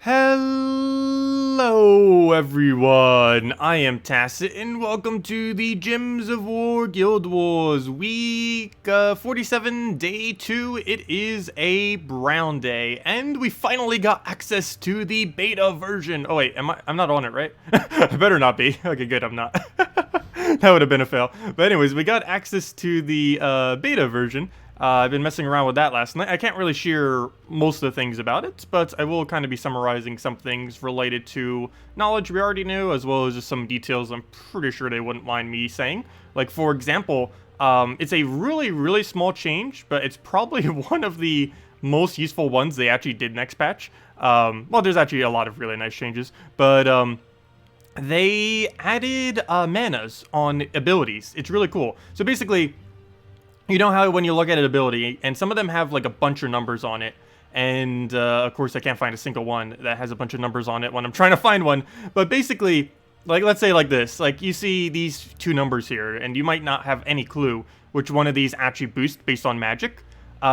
Hello everyone, I am Tacet and welcome to the Gems of War Guild Wars week 47 day 2. It is a brown day and we finally got access to the beta version. Oh wait, I'm not on it, right? I better not be. Okay, good, I'm not. That would have been a fail. But anyways, we got access to the beta version. I've been messing around with that last night. I can't really share most of the things about it, but I will kind of be summarizing some things related to knowledge we already knew, as well as just some details I'm pretty sure they wouldn't mind me saying. Like, for example, it's a really small change, but it's probably one of the most useful ones they actually did next patch. Well, there's actually a lot of really nice changes, but they added manas on abilities. It's really cool. So basically, you know how when you look at an ability, and some of them have like a bunch of numbers on it, and of course I can't find a single one that has a bunch of numbers on it when I'm trying to find one, but basically, like let's say like this, like you see these two numbers here, and you might not have any clue which one of these actually boosts based on magic.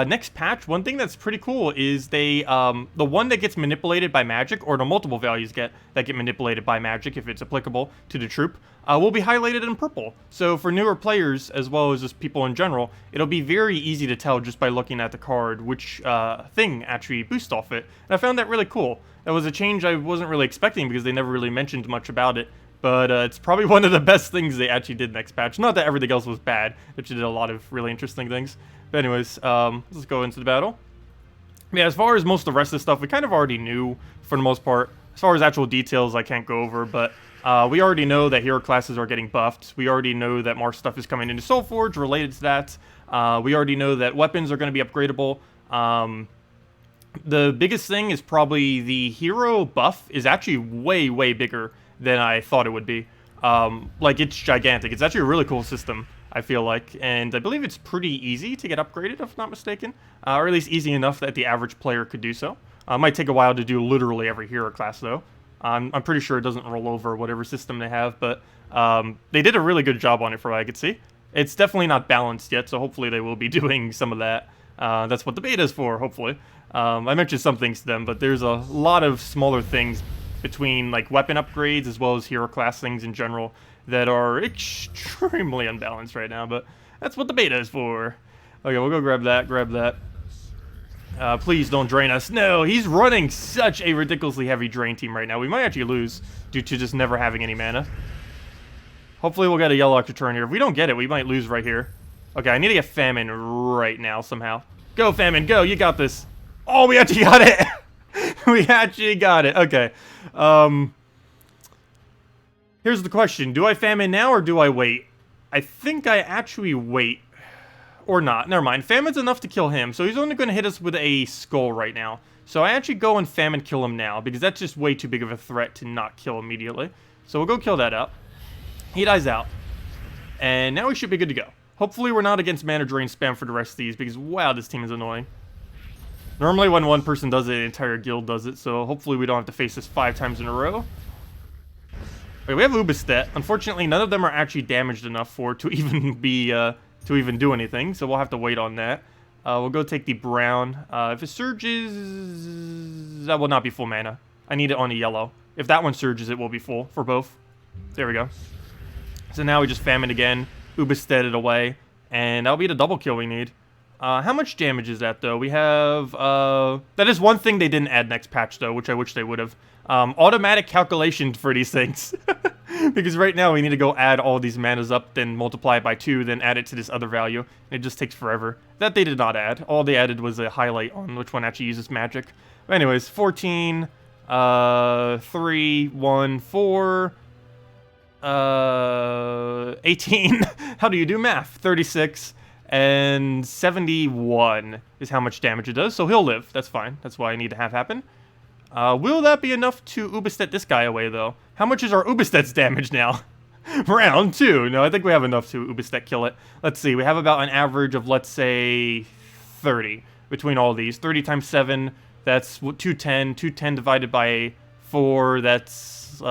Next patch, one thing that's pretty cool is they, the one that gets manipulated by magic, or the multiple values that get manipulated by magic if it's applicable to the troop, will be highlighted in purple. So for newer players, as well as just people in general, it'll be very easy to tell just by looking at the card which thing actually boosts off it. And I found that really cool. That was a change I wasn't really expecting because they never really mentioned much about it. But it's probably one of the best things they actually did next patch. Not that everything else was bad, they actually did a lot of really interesting things. But anyways, let's go into the battle. Yeah, as far as most of the rest of the stuff, we kind of already knew for the most part. As far as actual details, I can't go over, but we already know that hero classes are getting buffed. We already know that more stuff is coming into Soulforge related to that. We already know that weapons are going to be upgradable. The biggest thing is probably the hero buff is actually way bigger than I thought it would be. Like, it's gigantic. It's actually a really cool system, I feel like, and I believe it's pretty easy to get upgraded, if not mistaken, or at least easy enough that the average player could do so. It might take a while to do literally every hero class, though. I'm pretty sure it doesn't roll over whatever system they have, but they did a really good job on it for what I could see. It's definitely not balanced yet, so hopefully they will be doing some of that. That's what the beta is for, hopefully. I mentioned some things to them, but there's a lot of smaller things between like weapon upgrades as well as hero class things in general that are extremely unbalanced right now, but that's what the beta is for. Okay, we'll go grab that. Please don't drain us. No, he's running such a ridiculously heavy drain team right now. We might actually lose due to just never having any mana. Hopefully we'll get a yellow extra turn here. If we don't get it, we might lose right here. Okay, I need to get Famine right now somehow. Go, Famine, go, you got this. Oh, we actually got it. We actually got it. Okay. Here's the question. Do I Famine now or do I wait? I think I actually wait. Or not. Never mind. Famine's enough to kill him, so he's only going to hit us with a skull right now. So I actually go and Famine kill him now, because that's just way too big of a threat to not kill immediately. So we'll go kill that out. He dies out. And now we should be good to go. Hopefully we're not against mana drain spam for the rest of these, because wow, this team is annoying. Normally when one person does it, the entire guild does it, so hopefully we don't have to face this 5 times in a row. Okay, we have Ubastet. Unfortunately, none of them are actually damaged enough for it to even be, to even do anything, so we'll have to wait on that. We'll go take the brown. If it surges, that will not be full mana. I need it on a yellow. If that one surges, it will be full for both. There we go. So now we just Famine again, Ubastet it away, and that'll be the double kill we need. How much damage is that, though? We have, that is one thing they didn't add next patch, though, which I wish they would have. Automatic calculations for these things. Because right now we need to go add all these manas up, then multiply it by 2, then add it to this other value. It just takes forever. That they did not add. All they added was a highlight on which one actually uses magic. But anyways, 14, 3, 1, 4, 18. How do you do math? 36. And 71 is how much damage it does, so he'll live. That's fine. That's what I need to have happen. Will that be enough to Ubastet this guy away, though? How much is our Ubastet's damage now? Round 2. No, I think we have enough to Ubastet kill it. Let's see. We have about an average of, let's say, 30 between all these. 30 times 7, that's 210. 210 divided by 4, that's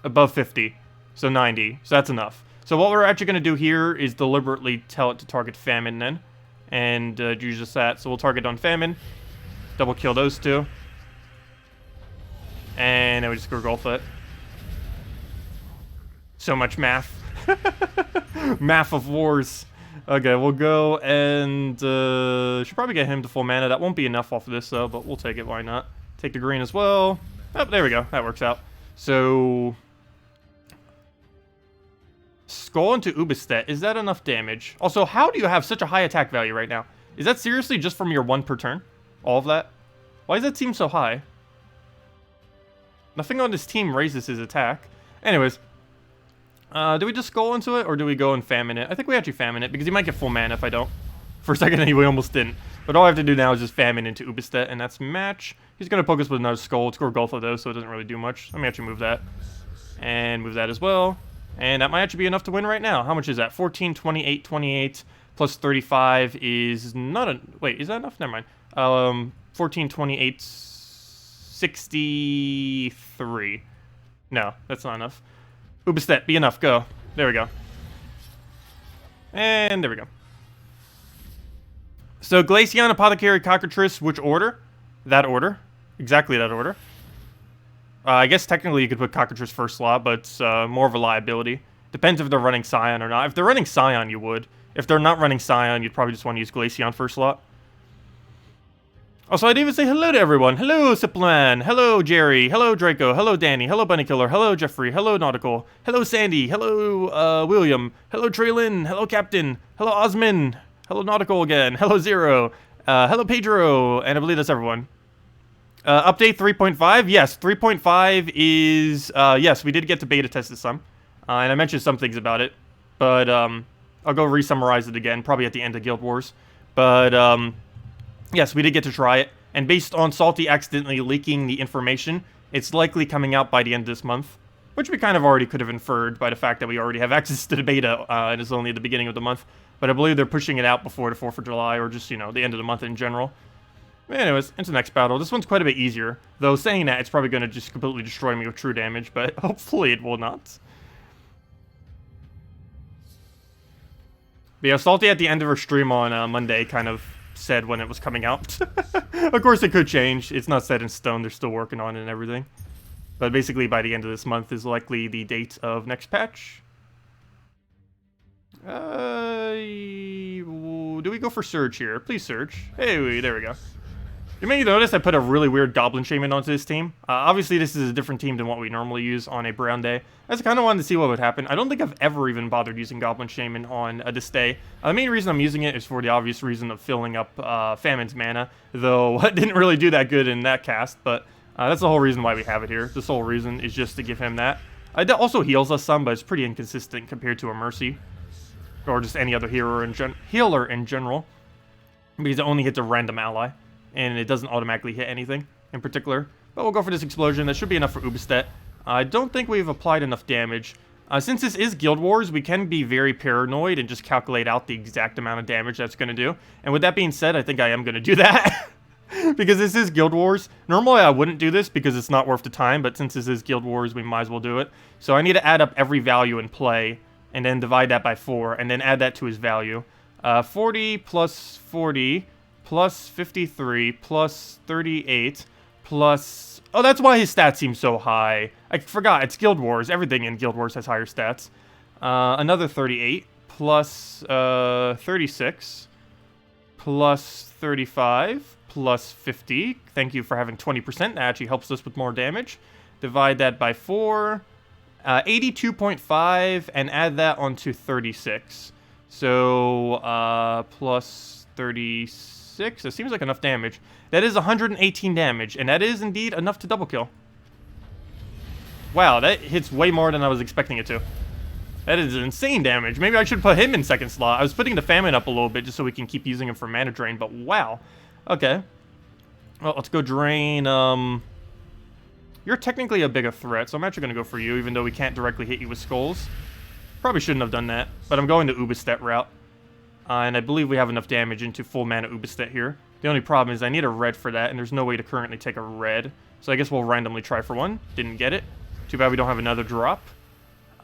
above 50. So 90. So that's enough. So what we're actually going to do here is deliberately tell it to target Famine then. And do just that. So we'll target on Famine. Double kill those two. And then we just go golf it. So much math. Math of wars. Okay, we'll go and should probably get him to full mana. That won't be enough off of this though, but we'll take it. Why not? Take the green as well. Oh, there we go. That works out. So Skull into Ubastet. Is that enough damage? Also, how do you have such a high attack value right now? Is that seriously just from your 1 per turn? All of that? Why does that seem so high? Nothing on this team raises his attack. Anyways. Do we just Skull into it, or do we go and Famine it? I think we actually Famine it, because he might get full mana if I don't. For a second, anyway, almost didn't. But all I have to do now is just Famine into Ubastet, and that's match. He's going to poke us with another Skull. It's Golfa, though, so it doesn't really do much. Let me actually move that. And move that as well. And that might actually be enough to win right now. How much is that? 14, 28, 28, plus 35 is not a... Wait, is that enough? Never mind. 14, 28, 63. No, that's not enough. Ubastet, be enough, go. There we go. And there we go. So, Glaceon, Apothecary, Cockatrice, which order? That order. Exactly that order. I guess technically you could put Cockatrice first slot, but it's more of a liability. Depends if they're running Scion or not. If they're running Scion, you would. If they're not running Scion, you'd probably just want to use Glaceon first slot. Also, I'd even say hello to everyone. Hello, Siplan. Hello, Jerry. Hello, Draco. Hello, Danny. Hello, Bunnykiller. Hello, Jeffrey. Hello, Nautical. Hello, Sandy. Hello, William. Hello, Traylin. Hello, Captain. Hello, Osman. Hello, Nautical again. Hello, Zero. Hello, Pedro. And I believe that's everyone. Update 3.5. Yes, 3.5 is... yes, we did get to beta test this some. And I mentioned some things about it. But I'll go re-summarize it again, probably at the end of Guild Wars. But... yes, we did get to try it, and based on Salty accidentally leaking the information, it's likely coming out by the end of this month, which we kind of already could have inferred by the fact that we already have access to the beta, and it's only at the beginning of the month, but I believe they're pushing it out before the 4th of July, or just, you know, the end of the month in general. Anyways, into the next battle. This one's quite a bit easier, though saying that, it's probably going to just completely destroy me with true damage, but hopefully it will not. But yeah, Salty at the end of her stream on Monday kind of said when it was coming out. Of course, it could change. It's not set in stone. They're still working on it and everything. But basically, by the end of this month is likely the date of next patch. Do we go for Surge here? Please Surge. Hey, there we go. You may notice I put a really weird Goblin Shaman onto this team. Obviously, this is a different team than what we normally use on a brown day. I just kind of wanted to see what would happen. I don't think I've ever even bothered using Goblin Shaman on this day. The main reason I'm using it is for the obvious reason of filling up Famine's mana, though it didn't really do that good in that cast, but that's the whole reason why we have it here. The sole reason is just to give him that. It also heals us some, but it's pretty inconsistent compared to a Mercy, or just any other healer in general, because it only hits a random ally. And it doesn't automatically hit anything in particular. But we'll go for this explosion. That should be enough for Ubastet. I don't think we've applied enough damage. Since this is Guild Wars, we can be very paranoid and just calculate out the exact amount of damage that's going to do. And with that being said, I think I am going to do that. Because this is Guild Wars. Normally I wouldn't do this because it's not worth the time, but since this is Guild Wars, we might as well do it. So I need to add up every value in play, and then divide that by 4, and then add that to his value. 40 plus 40... plus 53, plus 38, plus... Oh, that's why his stats seem so high. I forgot, it's Guild Wars. Everything in Guild Wars has higher stats. Another 38, plus 36, plus 35, plus 50. Thank you for having 20%. That actually helps us with more damage. Divide that by 4. 82.5, and add that onto 36. So, plus 36. That seems like enough damage. That is 118 damage, and that is indeed enough to double kill. Wow, that hits way more than I was expecting it to. That is insane damage. Maybe I should put him in second slot. I was putting the Famine up a little bit just so we can keep using him for mana drain, but wow. Okay. Well, let's go drain. You're technically a bigger threat, so I'm actually going to go for you, even though we can't directly hit you with skulls. Probably shouldn't have done that, but I'm going the Ubastet route. And I believe we have enough damage into full mana Ubastet here. The only problem is I need a red for that, and there's no way to currently take a red. So I guess we'll randomly try for one. Didn't get it. Too bad we don't have another drop.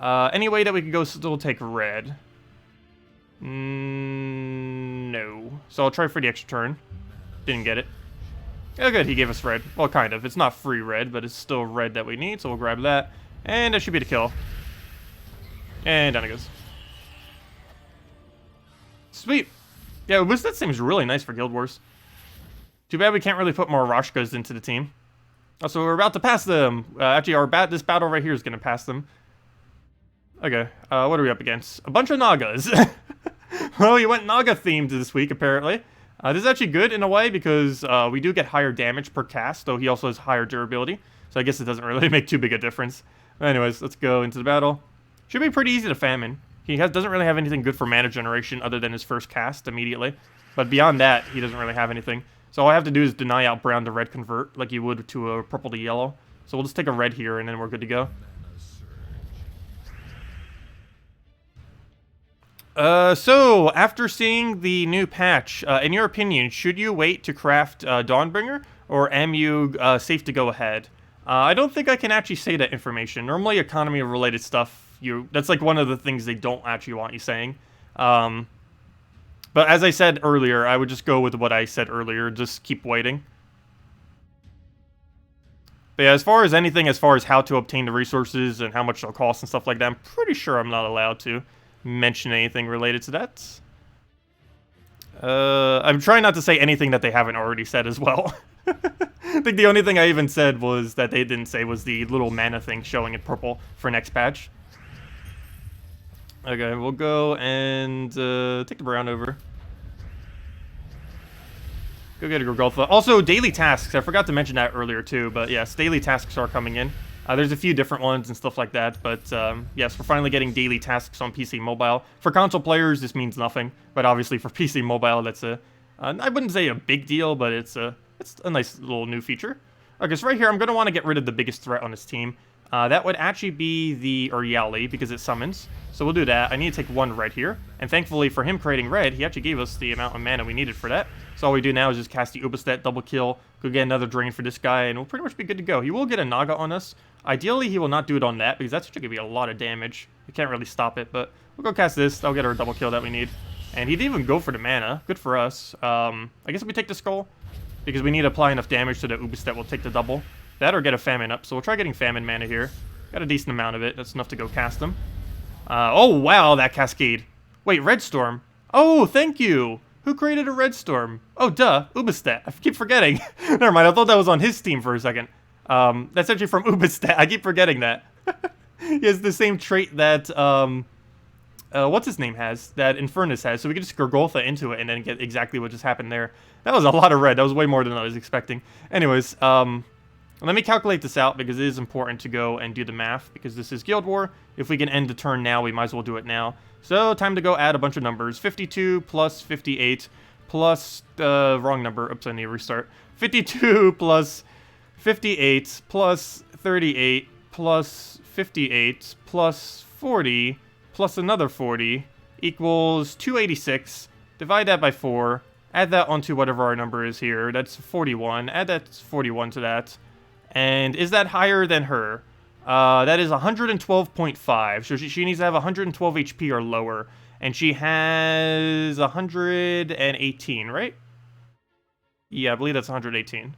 Any way that we could go still take red? No. So I'll try for the extra turn. Didn't get it. Oh good, he gave us red. Well, kind of. It's not free red, but it's still red that we need, so we'll grab that. And that should be the kill. And down it goes. Sweet. Yeah, Ubastet seems really nice for Guild Wars. Too bad we can't really put more Roshkas into the team. Also, we're about to pass them. Actually, this battle right here is going to pass them. Okay, what are we up against? A bunch of Nagas. Well, he went Naga-themed this week, apparently. This is actually good in a way because we do get higher damage per cast, though he also has higher durability. So I guess it doesn't really make too big a difference. But anyways, let's go into the battle. Should be pretty easy to famine. He doesn't really have anything good for mana generation other than his first cast immediately. But beyond that, he doesn't really have anything. So all I have to do is deny out brown to red convert, like you would to a purple to yellow. So we'll just take a red here, and then we're good to go. So, after seeing the new patch, in your opinion, should you wait to craft Dawnbringer, or am you safe to go ahead? I don't think I can actually say that information. Normally, economy-related stuff, that's like one of the things they don't actually want you saying. But as I said earlier, I would just go with what I said earlier, just keep waiting. But yeah, as far as how to obtain the resources and how much they'll cost and stuff like that, I'm pretty sure I'm not allowed to mention anything related to that. I'm trying not to say anything that they haven't already said as well. I think the only thing I even said was that they didn't say was the little mana thing showing in purple for next patch. Okay, we'll go and take the brown over. Go get a Gorgolfa. Also, daily tasks. I forgot to mention that earlier too, but yes, daily tasks are coming in. There's a few different ones and stuff like that, but yes, we're finally getting daily tasks on PC Mobile. For console players, this means nothing, but obviously for PC Mobile, that's I wouldn't say a big deal, but it's a nice little new feature. Okay, so right here, I'm going to want to get rid of the biggest threat on this team. That would actually be the Uryali, because it summons. So we'll do that. I need to take one red here, and thankfully for him creating red, he actually gave us the amount of mana we needed for that. So all we do now is just cast the Ubastet, double kill, go get another drain for this guy, and we'll pretty much be good to go. He will get a Naga on us. Ideally, he will not do it on that, because that's actually going to be a lot of damage. We can't really stop it, but we'll go cast this. That'll get our double kill that we need. And he didn't even go for the mana. Good for us. I guess we take the Skull, because we need to apply enough damage so that Ubastet will take the double. That or get a Famine up, so we'll try getting Famine mana here. Got a decent amount of it. That's enough to go cast them. Oh, wow, that Cascade. Wait, Red Storm. Oh, thank you. Who created a Red Storm? Oh, duh, Ubastet. I keep forgetting. Never mind, I thought that was on his team for a second. That's actually from Ubastet. I keep forgetting that. He has the same trait that, what's his name has? That Infernus has. So we can just Gorgolfa into it and then get exactly what just happened there. That was a lot of red. That was way more than I was expecting. Anyways, let me calculate this out because it is important to go and do the math because this is Guild War. If we can end the turn now, we might as well do it now. So time to go add a bunch of numbers. 52 plus 58 plus, wrong number. Oops, I need to restart. 52 plus 58 plus 38 plus 58 plus 40 plus another 40 equals 286. Divide that by 4. Add that onto whatever our number is here. That's 41. Add that 41 to that. And is that higher than her? That is 112.5. So she needs to have 112 HP or lower. And she has 118, right? Yeah, I believe that's 118.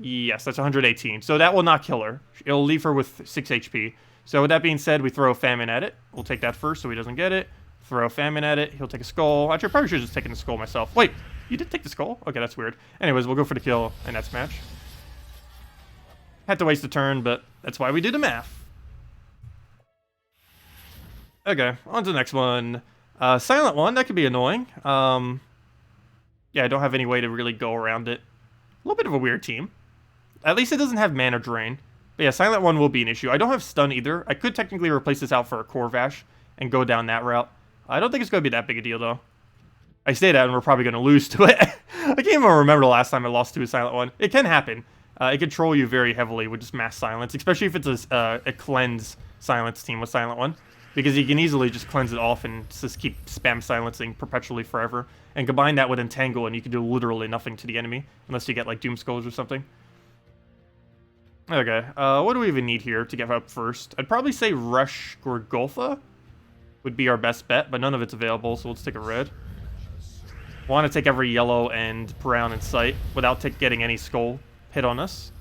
Yes, that's 118. So that will not kill her. It'll leave her with 6 HP. So with that being said, we throw a Famine at it. We'll take that first so he doesn't get it. Throw a Famine at it. He'll take a Skull. Actually, I probably should have just taken the Skull myself. Wait, you did take the Skull? Okay, that's weird. Anyways, we'll go for the kill in that match. Had to waste a turn, but that's why we do the math. Okay, on to the next one. Silent one, that could be annoying. Yeah, I don't have any way to really go around it. A little bit of a weird team. At least it doesn't have mana drain. But yeah, Silent one will be an issue. I don't have stun either. I could technically replace this out for a Corvash and go down that route. I don't think it's going to be that big a deal, though. I say that and we're probably going to lose to it. I can't even remember the last time I lost to a Silent one. It can happen. It can troll you very heavily with just mass silence, especially if it's a cleanse silence team with Silent one, because you can easily just cleanse it off and just keep spam silencing perpetually forever, and combine that with Entangle, and you can do literally nothing to the enemy, unless you get like Doom Skulls or something. Okay, what do we even need here to get up first? I'd probably say Rush Gorgolfa would be our best bet, but none of it's available, so let's take a red. Want to take every yellow and brown in sight without getting any skull hit on us.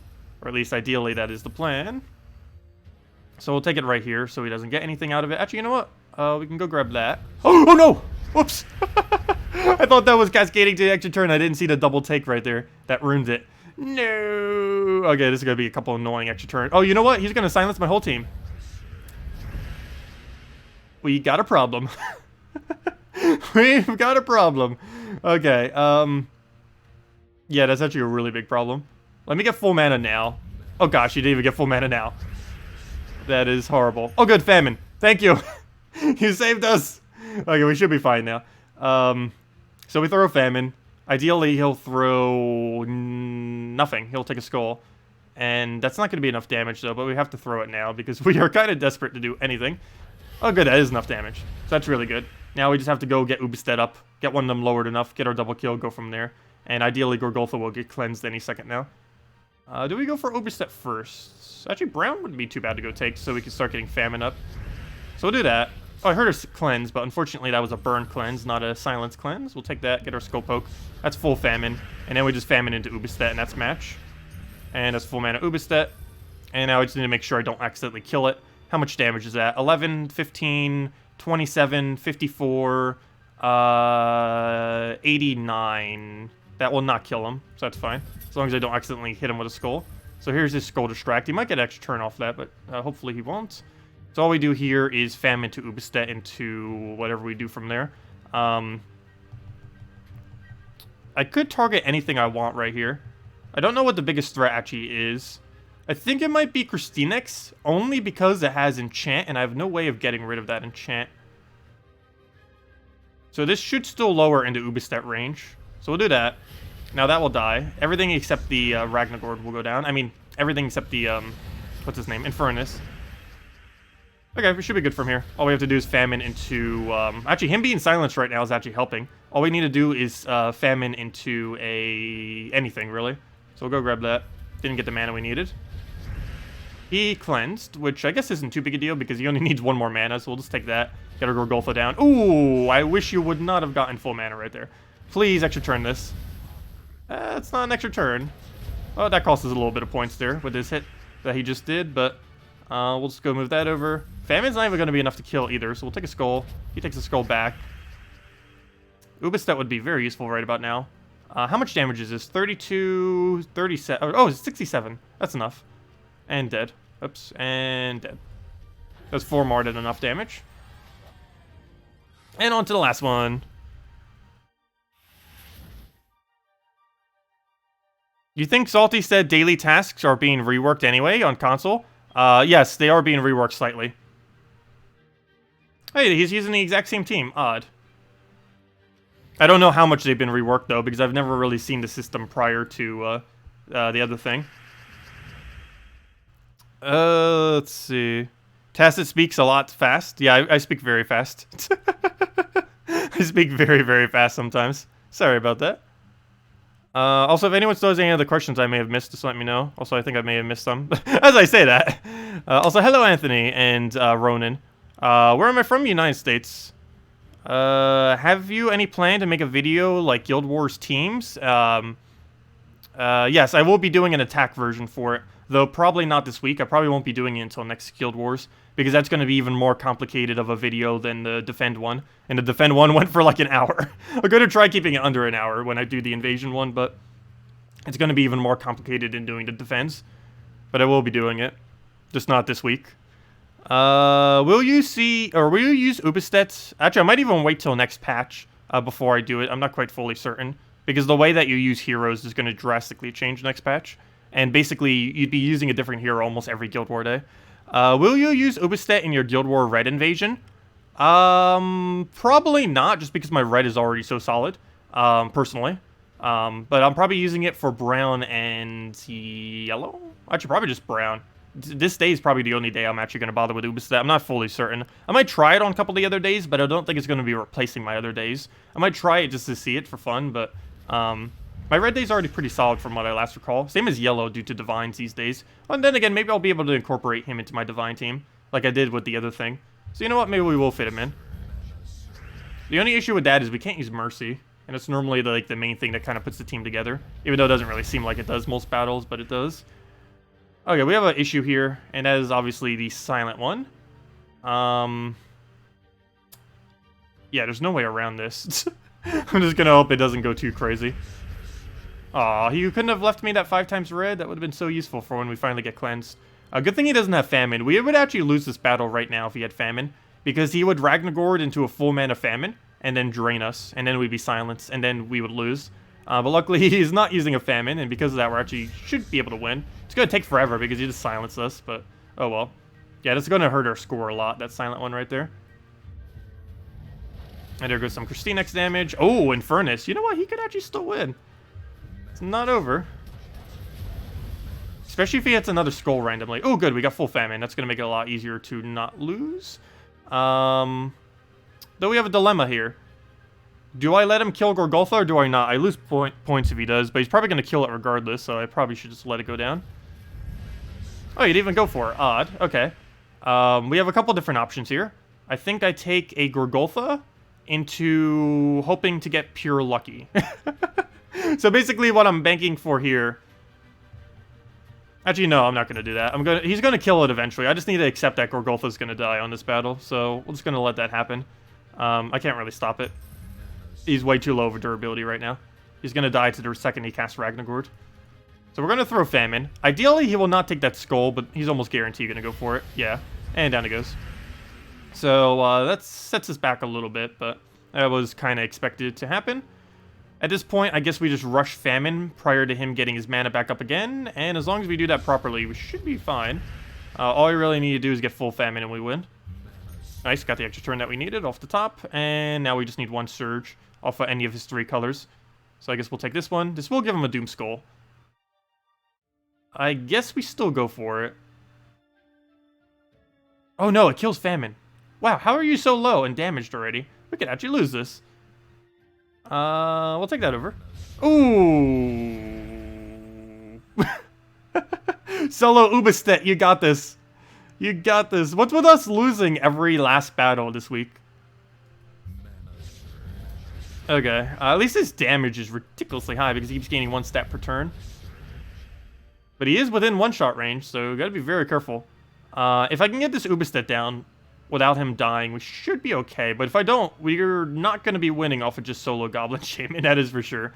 Or at least ideally that is the plan. So we'll take it right here so he doesn't get anything out of it. Actually, you know what? We can go grab that. Oh no! Whoops! I thought that was cascading to the extra turn. I didn't see the double take right there. That ruined it. No! Okay, this is going to be a couple annoying extra turns. Oh, you know what? He's going to silence my whole team. We got a problem. We've got a problem. Okay, yeah, that's actually a really big problem. Let me get full mana now. Oh gosh, you didn't even get full mana now. That is horrible. Oh good, famine. Thank you. You saved us. Okay, we should be fine now. So we throw famine. Ideally, he'll throw nothing. He'll take a skull. And that's not going to be enough damage, though, but we have to throw it now because we are kind of desperate to do anything. Oh, good, that is enough damage. So that's really good. Now we just have to go get Ubastet up, get one of them lowered enough, get our double kill, go from there. And ideally, Gorgolfa will get cleansed any second now. Do we go for Ubastet first? Actually, Brown wouldn't be too bad to go take, so we can start getting famine up. So we'll do that. Oh, I heard her cleanse, but unfortunately that was a burn cleanse, not a silence cleanse. We'll take that, get our skull poke. That's full famine. And then we just famine into Ubastet, and that's match. And that's full mana Ubastet. And now I just need to make sure I don't accidentally kill it. How much damage is that? 11, 15, 27, 54, 89. That will not kill him, so that's fine. As long as I don't accidentally hit him with a skull. So here's his skull distract. He might get extra turn off that, but hopefully he won't. So all we do here is famine to Ubastet into whatever we do from there. I could target anything I want right here. I don't know what the biggest threat actually is. I think it might be KrissTigger, only because it has enchant, and I have no way of getting rid of that enchant. So this should still lower into Ubastet range. So we'll do that. Now that will die. Everything except the Ragnagord will go down. I mean, everything except the, what's his name? Infernus. Okay, we should be good from here. All we have to do is famine into, actually, him being silenced right now is actually helping. All we need to do is famine into anything, really. So we'll go grab that. Didn't get the mana we needed. He cleansed, which I guess isn't too big a deal because he only needs one more mana, so we'll just take that. Get our Gorgolfa down. Ooh, I wish you would not have gotten full mana right there. Please extra turn this. It's not an extra turn. Oh, that cost us a little bit of points there with his hit that he just did, but we'll just go move that over. Famine's not even going to be enough to kill either, so we'll take a skull. He takes a skull back. Ubastet would be very useful right about now. How much damage is this? 32, 37. Oh, it's 67. That's enough. And dead. Oops, and dead. That's 4 more than enough damage. And on to the last one. You think Salty said daily tasks are being reworked anyway on console? Yes, they are being reworked slightly. Hey, he's using the exact same team. Odd. I don't know how much they've been reworked, though, because I've never really seen the system prior to the other thing. Let's see. Tacet speaks a lot fast. Yeah, I speak very fast. I speak very, very fast sometimes. Sorry about that. Also, if anyone still has any other questions I may have missed, just let me know. Also, I think I may have missed some. As I say that. Also, hello, Anthony and Ronan. Where am I from? United States. Have you any plan to make a video like Guild Wars teams? Yes, I will be doing an attack version for it. Though probably not this week. I probably won't be doing it until next Guild Wars. Because that's going to be even more complicated of a video than the Defend one. And the Defend one went for like an hour. I'm going to try keeping it under an hour when I do the Invasion one. But it's going to be even more complicated than doing the Defends. But I will be doing it. Just not this week. Will you use Ubastet? Actually, I might even wait till next patch before I do it. I'm not quite fully certain. Because the way that you use heroes is going to drastically change next patch. And basically, you'd be using a different hero almost every Guild War day. Will you use Ubastet in your Guild War Red invasion? Probably not, just because my red is already so solid, personally. But I'm probably using it for brown and yellow? Actually, probably just brown. This day is probably the only day I'm actually going to bother with Ubastet. I'm not fully certain. I might try it on a couple of the other days, but I don't think it's going to be replacing my other days. I might try it just to see it for fun, but my red day's already pretty solid from what I last recall. Same as yellow due to divines these days. And then again, maybe I'll be able to incorporate him into my divine team, like I did with the other thing. So you know what? Maybe we will fit him in. The only issue with that is we can't use Mercy. And it's normally the main thing that kind of puts the team together. Even though it doesn't really seem like it does most battles, but it does. Okay, we have an issue here, and that is obviously the silent one. Yeah, there's no way around this. I'm just gonna hope it doesn't go too crazy. Aw, you couldn't have left me that 5 times red? That would have been so useful for when we finally get cleansed. Good thing he doesn't have famine. We would actually lose this battle right now if he had famine. Because he would Ragnargord into a full mana famine, and then drain us, and then we'd be silenced, and then we would lose. But luckily, he's not using a famine, and because of that, we actually should be able to win. It's going to take forever because he just silenced us, but oh well. Yeah, that's going to hurt our score a lot, that silent one right there. And there goes some KrissTigger damage. Oh, Infernus. You know what? He could actually still win. It's not over. Especially if he hits another skull randomly. Oh, good. We got full famine. That's going to make it a lot easier to not lose. Though we have a dilemma here. Do I let him kill Gorgolfa or do I not? I lose points if he does, but he's probably going to kill it regardless, so I probably should just let it go down. Oh, you didn't even go for it. Odd. Okay. We have a couple different options here. I think I take a Gorgolfa into hoping to get pure lucky. So basically what I'm banking for here... Actually, no, I'm not going to do that. He's going to kill it eventually. I just need to accept that Gorgolfa's going to die on this battle, so we're just going to let that happen. I can't really stop it. He's way too low of a durability right now. He's going to die to the second he casts Ragnargord. So we're going to throw Famine. Ideally, he will not take that skull, but he's almost guaranteed going to go for it. Yeah, and down it goes. So that sets us back a little bit, but that was kind of expected to happen. At this point, I guess we just rush Famine prior to him getting his mana back up again, and as long as we do that properly, we should be fine. All we really need to do is get full Famine and we win. Nice, got the extra turn that we needed off the top, and now we just need one Surge off of any of his 3 colors. So I guess we'll take this one. This will give him a Doom Skull. I guess we still go for it. Oh no, it kills Famine. Wow, how are you so low and damaged already? We could actually lose this. We'll take that over. Ooh. Solo Ubastet, you got this. You got this. What's with us losing every last battle this week? Okay, at least his damage is ridiculously high because he keeps gaining 1 stat per turn. But he is within one-shot range, so gotta be very careful. If I can get this Ubastet down without him dying, we should be okay. But if I don't, we're not going to be winning off of just solo Goblin Shaman, that is for sure.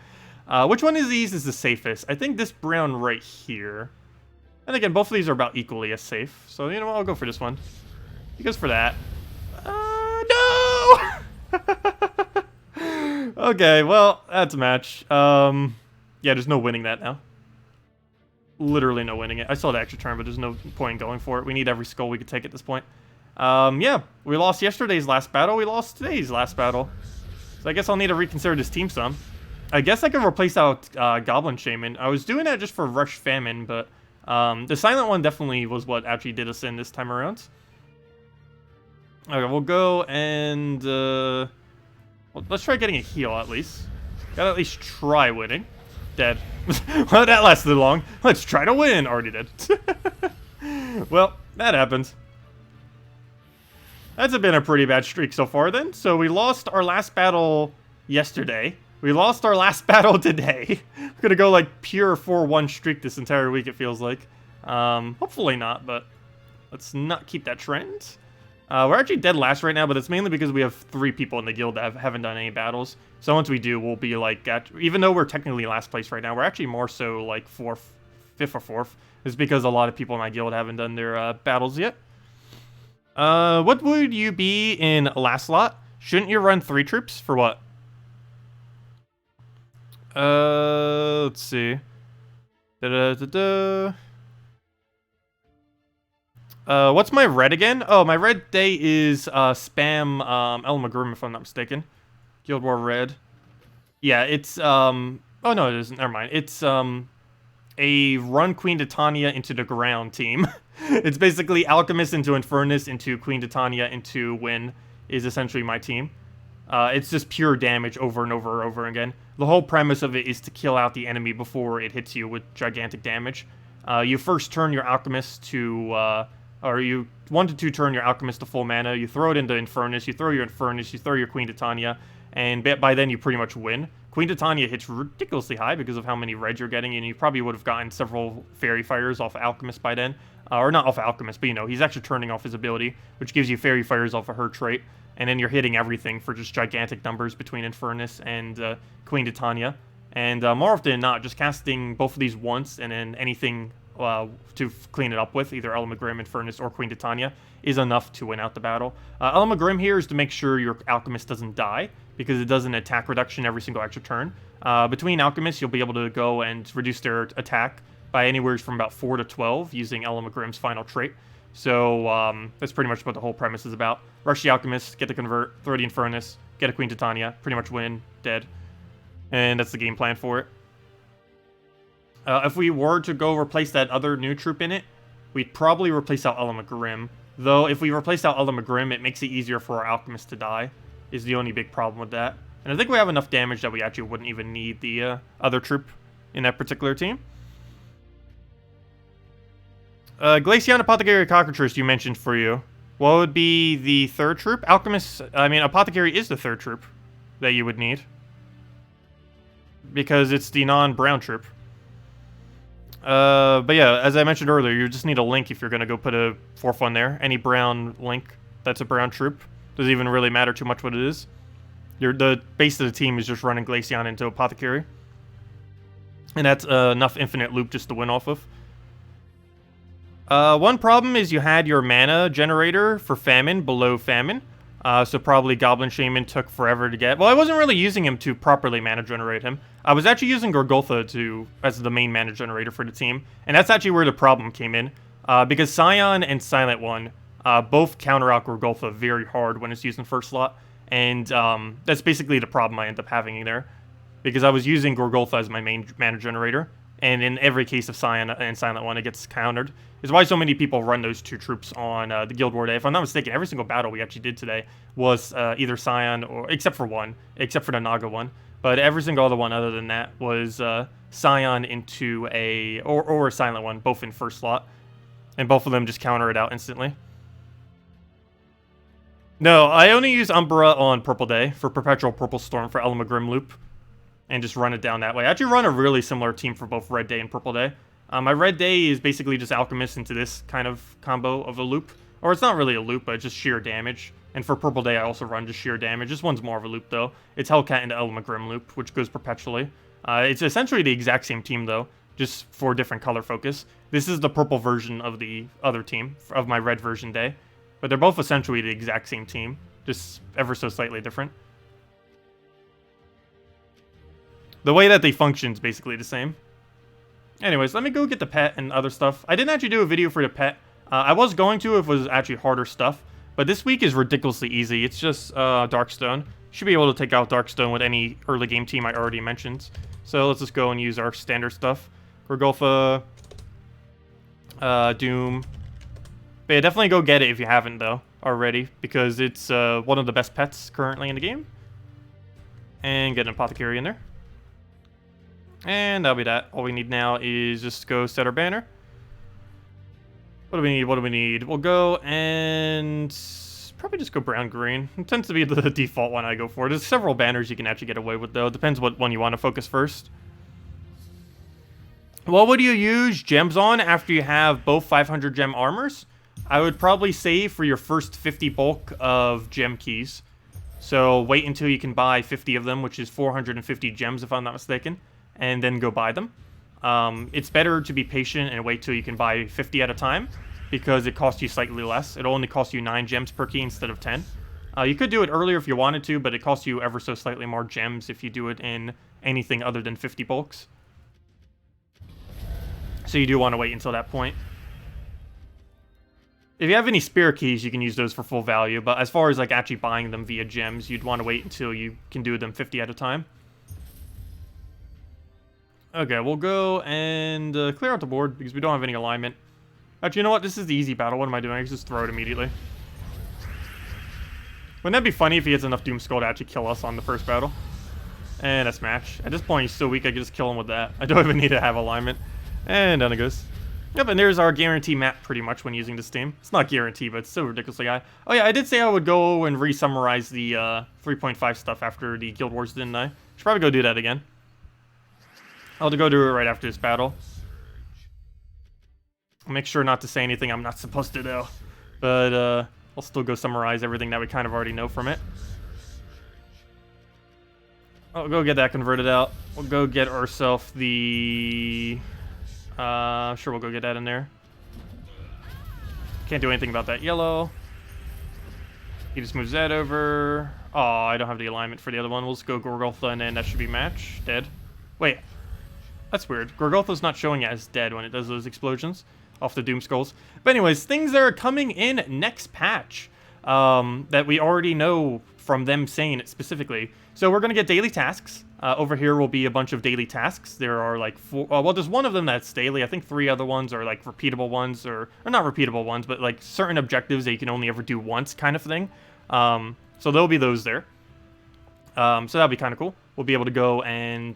Which one of these is the safest? I think this brown right here. And again, both of these are about equally as safe. So, you know what, I'll go for this one. He goes for that. No! Okay, well, that's a match. Yeah, there's no winning that now. Literally no winning it. I saw the extra turn, but there's no point in going for it. We need every skull we could take at this point. Yeah, we lost yesterday's last battle, we lost today's last battle. So I guess I'll need to reconsider this team some. I guess I could replace out Goblin Shaman. I was doing that just for Rush Famine, but the silent one definitely was what actually did us in this time around. Okay, we'll go and well, let's try getting a heal at least. Gotta at least try winning. Dead. Well, that lasted long. Let's try to win. Already did. Well, that happened. That's been a pretty bad streak so far then. So we lost our last battle yesterday. We lost our last battle today. We're gonna go like pure 4-1 streak this entire week, it feels like. Hopefully not, but let's not keep that trend. We're actually dead last right now, but it's mainly because we have 3 people in the guild that haven't done any battles. So once we do, we'll be like, even though we're technically last place right now, we're actually more so like 5th or 4th. It's because a lot of people in my guild haven't done their battles yet. What would you be in last slot? Shouldn't you run 3 troops for what? Let's see. What's my red again? Oh, my red day is spam El Magrum, if I'm not mistaken. Guild War Red. Yeah, it's oh no, it isn't. Never mind. It's a run Queen Titania into the ground team. It's basically Alchemist into Infernus into Queen Titania into Win is essentially my team. It's just pure damage over and over and over again. The whole premise of it is to kill out the enemy before it hits you with gigantic damage. You first turn your Alchemist to, or you 1 to 2 turn your Alchemist to full mana, you throw it into Infernus, you throw your Infernus, you throw your Queen Titania, and by then you pretty much win. Queen Titania hits ridiculously high because of how many reds you're getting, and you probably would have gotten several Fairy Fires off Alchemist by then. Or not off Alchemist, but you know, he's actually turning off his ability, which gives you Fairy Fires off of her trait. And then you're hitting everything for just gigantic numbers between Infernus and Queen Titania. And more often than not, just casting both of these once and then anything to clean it up with, either Element Grim, Infernus, or Queen Titania, is enough to win out the battle. Element Grim here is to make sure your Alchemist doesn't die, because it does an attack reduction every single extra turn. Between Alchemists, you'll be able to go and reduce their attack by anywhere from about 4 to 12 using Element Grim's final trait. So that's pretty much what the whole premise is about. Rush the Alchemist, get the Convert, throw the Infernus, get a Queen Titania, pretty much win, dead. And that's the game plan for it. If we were to go replace that other new troop in it, we'd probably replace out Element Grim. Though, if we replace out Element Grim, it makes it easier for our Alchemist to die, is the only big problem with that. And I think we have enough damage that we actually wouldn't even need the other troop in that particular team. Glaceon, Apothecary, Cockatrice you mentioned for you. What would be the third troop? Alchemist, I mean, Apothecary is the third troop that you would need, because it's the non-brown troop. But yeah, as I mentioned earlier, you just need a link if you're going to go put a 4-1 there. Any brown link that's a brown troop. Doesn't even really matter too much what it is. The base of the team is just running Glaceon into Apothecary. And that's enough infinite loop just to win off of. One problem is you had your mana generator for Famine below Famine. So probably Goblin Shaman took forever to get. Well, I wasn't really using him to properly mana generate him. I was actually using Gorgultha as the main mana generator for the team. And that's actually where the problem came in. Because Scion and Silent One both counter out Gorgultha very hard when it's used in first slot. And that's basically the problem I end up having there. Because I was using Gorgultha as my main mana generator. And in every case of Scion and Silent One, it gets countered. Is why so many people run those two troops on the Guild War Day. If I'm not mistaken, every single battle we actually did today was either Scion or, except for the Naga one. But every single other one other than that was Scion into or a Silent One, both in first slot. And both of them just counter it out instantly. No, I only use Umbra on Purple Day for Perpetual Purple Storm for Element Grim loop. And just run it down that way. I actually run a really similar team for both Red Day and Purple Day. My Red Day is basically just Alchemist into this kind of combo of a loop. Or it's not really a loop, but it's just sheer damage. And for Purple Day, I also run just sheer damage. This one's more of a loop, though. It's Hellcat into Element Grim loop, which goes perpetually. It's essentially the exact same team, though, just for different color focus. This is the purple version of the other team, of my red version day. But they're both essentially the exact same team, just ever so slightly different. The way that they function is basically the same. Anyways, let me go get the pet and other stuff. I didn't actually do a video for the pet. I was going to if it was actually harder stuff. But this week is ridiculously easy. It's just Darkstone. Should be able to take out Darkstone with any early game team I already mentioned. So let's just go and use our standard stuff. Gorgultha, Doom. But yeah, definitely go get it if you haven't, though, already. Because it's one of the best pets currently in the game. And get an Apothecary in there. And that'll be that. All we need now is just go set our banner. What do we need? What do we need? We'll go and probably just go brown-green. It tends to be the default one I go for. There's several banners you can actually get away with, though. It depends what one you want to focus first. What would you use gems on after you have both 500 gem armors? I would probably save for your first 50 bulk of gem keys. So wait until you can buy 50 of them, which is 450 gems if I'm not mistaken. And then go buy them. It's better to be patient and wait till you can buy 50 at a time, because it costs you slightly less. It'll only cost you 9 gems per key instead of 10. You could do it earlier if you wanted to, but it costs you ever so slightly more gems if you do it in anything other than 50 bulks. So you do want to wait until that point. If you have any spare keys, you can use those for full value, but as far as like actually buying them via gems, you'd want to wait until you can do them 50 at a time. Okay, we'll go and clear out the board because we don't have any alignment. Actually, you know what? This is the easy battle. What am I doing? I can just throw it immediately. Wouldn't that be funny if he gets enough Doomskull to actually kill us on the first battle? And a smash. At this point, he's so weak I can just kill him with that. I don't even need to have alignment. And down it goes. Yep, and there's our guarantee map pretty much when using this team. It's not guaranteed, but it's so ridiculously high. Oh yeah, I did say I would go and re-summarize the 3.5 stuff after the Guild Wars, didn't I? Should probably go do that again. I'll go do it right after this battle. I'll make sure not to say anything I'm not supposed to do. But I'll still go summarize everything that we kind of already know from it. I'll go get that converted out. We'll go get ourselves the... sure, we'll go get that in there. Can't do anything about that yellow. He just moves that over. Oh, I don't have the alignment for the other one. We'll just go Gorgoltha, and then that should be match. Dead. Wait. That's weird. Gorgoltha's not showing as dead when it does those explosions off the Doom Skulls. But anyways, things that are coming in next patch that we already know from them saying it specifically. So we're going to get daily tasks. Over here will be a bunch of daily tasks. There are like 4... well, there's one of them that's daily. I think 3 other ones are like repeatable ones, or not repeatable ones, but like certain objectives that you can only ever do once kind of thing. So there'll be those there. So that'll be kind of cool. We'll be able to go and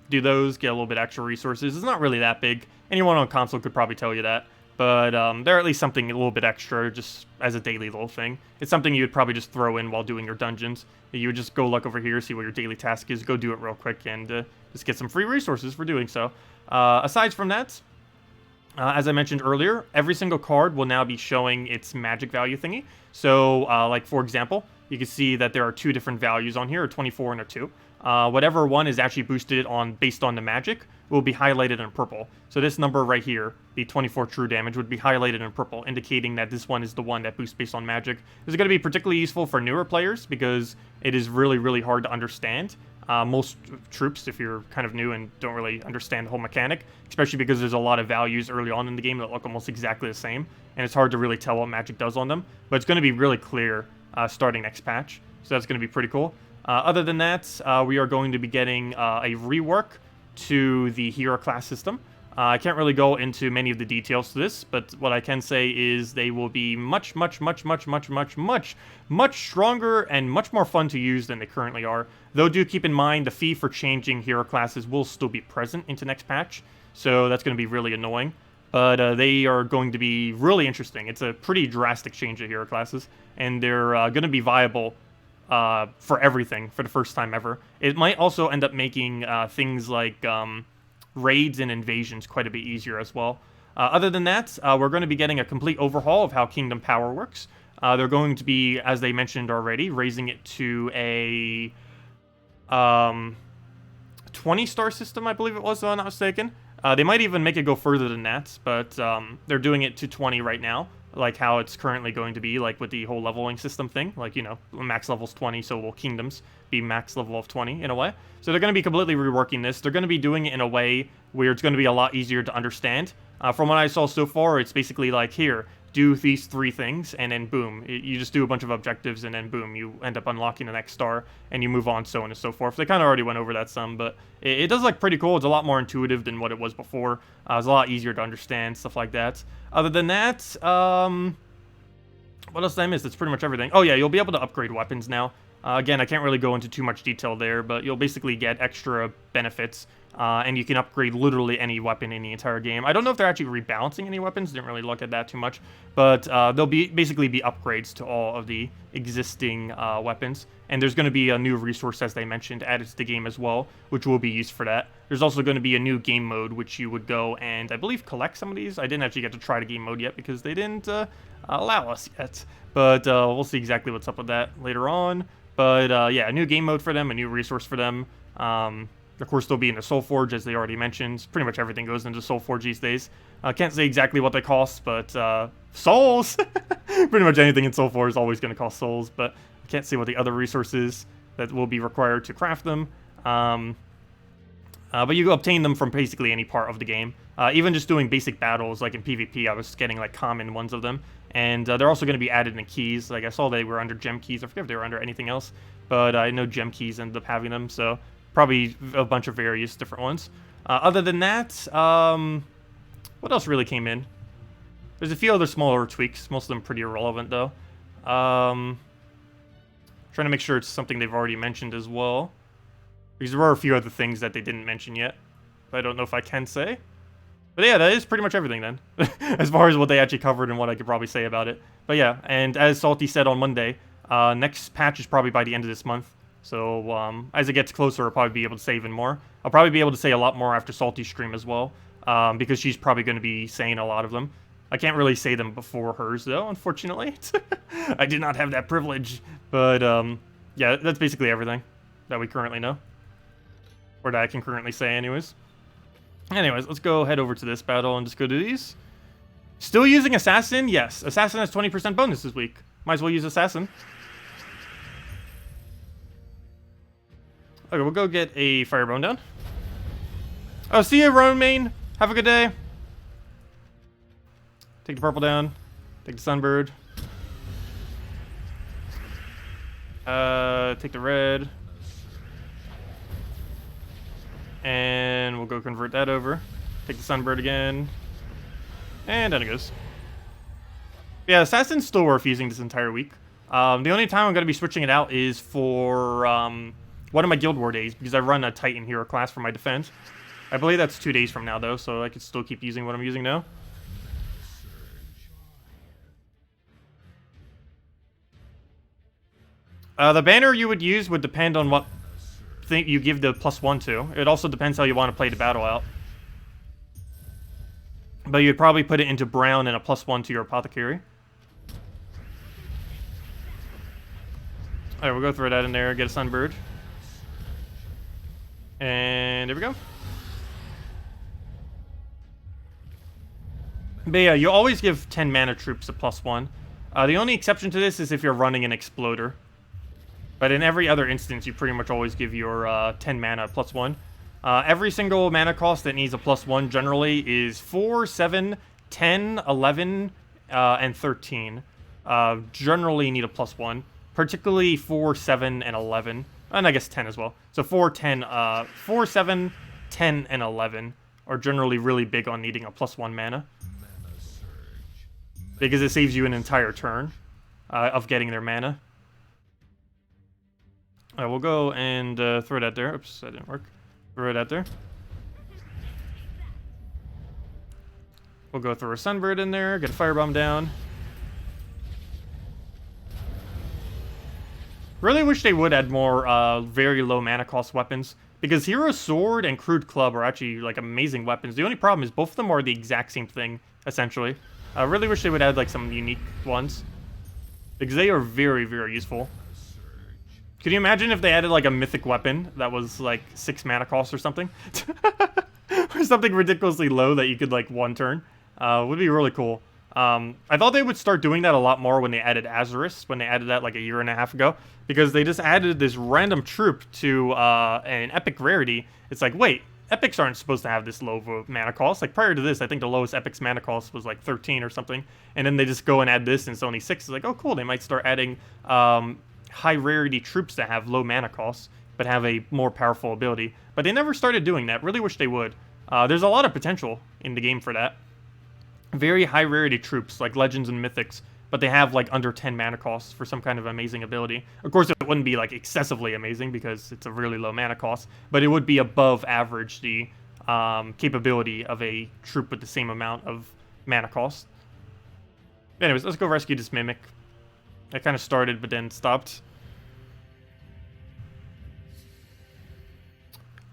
do those, get a little bit extra resources. It's not really that big. Anyone on console could probably tell you that. But they're at least something a little bit extra, just as a daily little thing. It's something you would probably just throw in while doing your dungeons. You would just go look over here, see what your daily task is, go do it real quick, and just get some free resources for doing so. Aside from that, as I mentioned earlier, every single card will now be showing its magic value thingy. So, like for example, you can see that there are 2 different values on here, a 24 and a 2. Whatever one is actually boosted on based on the magic will be highlighted in purple. So this number right here, the 24 true damage, would be highlighted in purple, indicating that this one is the one that boosts based on magic. This is going to be particularly useful for newer players because it is really, really hard to understand. Most troops, if you're kind of new and don't really understand the whole mechanic, especially because there's a lot of values early on in the game that look almost exactly the same, and it's hard to really tell what magic does on them. But it's going to be really clear starting next patch, so that's going to be pretty cool. Other than that, we are going to be getting a rework to the hero class system. I can't really go into many of the details to this, but what I can say is they will be much stronger and much more fun to use than they currently are. Though do keep in mind the fee for changing hero classes will still be present into next patch, so that's going to be really annoying. But they are going to be really interesting. It's a pretty drastic change of hero classes, and they're going to be viable for everything for the first time ever. It might also end up making things like raids and invasions quite a bit easier as well. Other than that, we're going to be getting a complete overhaul of how Kingdom Power works. They're going to be, as they mentioned already, raising it to a 20-star system, I believe it was, if I'm not mistaken. They might even make it go further than that, but they're doing it to 20 right now, like how it's currently going to be, like with the whole leveling system thing. Like, you know, max level's 20, so will Kingdoms be max level of 20 in a way. So they're going to be completely reworking this. They're going to be doing it in a way where it's going to be a lot easier to understand. From what I saw so far, it's basically like, here, do these 3 things, and then boom, you just do a bunch of objectives, and then boom, you end up unlocking the next star, and you move on, so on and so forth. They kind of already went over that some, but it does look pretty cool. It's a lot more intuitive than what it was before. It's a lot easier to understand, stuff like that. Other than that, what else did I miss? That's pretty much everything. Oh yeah, you'll be able to upgrade weapons now. Again, I can't really go into too much detail there, but you'll basically get extra benefits, and you can upgrade literally any weapon in the entire game. I don't know if they're actually rebalancing any weapons, didn't really look at that too much, but there'll basically be upgrades to all of the existing weapons, and there's going to be a new resource, as they mentioned, added to the game as well, which will be used for that. There's also going to be a new game mode, which you would go and, I believe, collect some of these. I didn't actually get to try the game mode yet because they didn't allow us yet, but we'll see exactly what's up with that later on. But yeah, a new game mode for them, a new resource for them. Of course, they'll be in the Soul Forge, as they already mentioned. Pretty much everything goes into Soul Forge these days. Can't say exactly what they cost, but souls! Pretty much anything in Soul Forge is always going to cost souls, but I can't say what the other resources that will be required to craft them. But you obtain them from basically any part of the game. Even just doing basic battles, like in PvP, I was getting like common ones of them. And they're also going to be added in keys. Like I saw they were under gem keys. I forget if they were under anything else. But I know gem keys ended up having them. So probably a bunch of various different ones. Other than that, what else really came in? There's a few other smaller tweaks. Most of them pretty irrelevant though. Trying to make sure it's something they've already mentioned as well. Because there were a few other things that they didn't mention yet. But I don't know if I can say. But yeah, that is pretty much everything then. As far as what they actually covered and what I could probably say about it. But yeah, and as Salty said on Monday, next patch is probably by the end of this month. So as it gets closer, I'll probably be able to say even more. I'll probably be able to say a lot more after Salty's stream as well, because she's probably going to be saying a lot of them. I can't really say them before hers, though, unfortunately. I did not have that privilege. But, yeah, that's basically everything that we currently know. Or that I can currently say, anyways. Anyways, let's go head over to this battle and just go to these. Still using Assassin? Yes. Assassin has 20% bonus this week. Might as well use Assassin. Okay, we'll go get a Firebone down. Oh, see ya, Romaine. Have a good day. Take the purple down. Take the Sunbird. Take the red. And we'll go convert that over. Take the Sunbird again. And down it goes. Yeah, Assassin's still worth using this entire week. The only time I'm going to be switching it out is for one of my Guild War days, because I run a Titan hero class for my defense. I believe that's 2 days from now, though, so I could still keep using what I'm using now. The banner you would use would depend on what thing you give the +1 to. It also depends how you want to play the battle out. But you'd probably put it into brown and a +1 to your apothecary. Alright, we'll go throw that in there, get a Sunbird. And there we go. But yeah, you always give 10 mana troops a +1. The only exception to this is if you're running an Exploder. But in every other instance, you pretty much always give your 10 mana +1. Every single mana cost that needs a +1 generally is 4, 7, 10, 11, and 13. Generally need a +1. Particularly 4, 7, and 11. And I guess 10 as well. So 4, 7, 10, and 11 are generally really big on needing a +1 mana. Because it saves you an entire turn of getting their mana. We'll go and throw that there. Oops, that didn't work. Throw that there. We'll go throw a Sunbird in there, get a Firebomb down. Really wish they would add more very low mana cost weapons, because Hero Sword and Crude Club are actually like amazing weapons. The only problem is both of them are the exact same thing, essentially. I really wish they would add like some unique ones, because they are very, very useful. Could you imagine if they added like a mythic weapon that was like 6 mana cost or something? Or something ridiculously low that you could like one turn? Would be really cool. I thought they would start doing that a lot more when they added Azurus, when they added that like a year and a half ago. Because they just added this random troop to an epic rarity. It's like, wait, epics aren't supposed to have this low of a mana cost. Like prior to this, I think the lowest epic's mana cost was like 13 or something. And then they just go and add this and it's only 6. It's like, oh cool, they might start adding high rarity troops that have low mana costs, but have a more powerful ability. But they never started doing that. Really wish they would. There's a lot of potential in the game for that. Very high rarity troops, like Legends and Mythics, but they have like under 10 mana costs for some kind of amazing ability. Of course, it wouldn't be like excessively amazing because it's a really low mana cost, but it would be above average the capability of a troop with the same amount of mana cost. Anyways, let's go rescue this Mimic. I kind of started, but then stopped.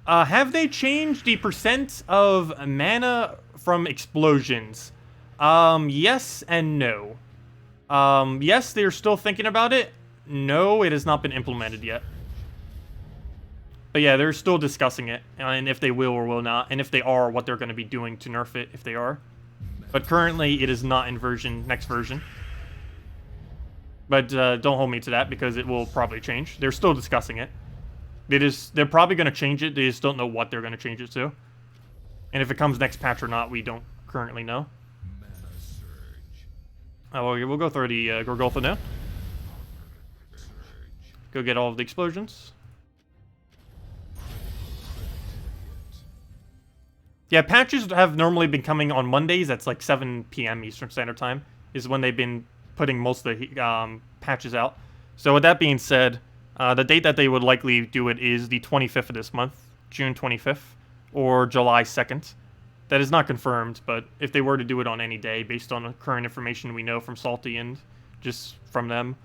Have they changed the percent of mana from explosions? Yes and no. Yes, they're still thinking about it. No, it has not been implemented yet. But yeah, they're still discussing it, and if they will or will not, and if they are, what they're going to be doing to nerf it if they are. But currently, it is not in next version. But don't hold me to that, because it will probably change. They're still discussing it. They're probably going to change it, they just don't know what they're going to change it to. And if it comes next patch or not, we don't currently know. Oh, well, we'll go through the Gorgulfa now. Go get all of the explosions. Yeah, patches have normally been coming on Mondays. That's like 7 p.m. Eastern Standard Time is when they've been putting most of the patches out. So with that being said, the date that they would likely do it is the 25th of this month, June 25th, or July 2nd. That is not confirmed, but if they were to do it on any day, based on the current information we know from Salty and just from them,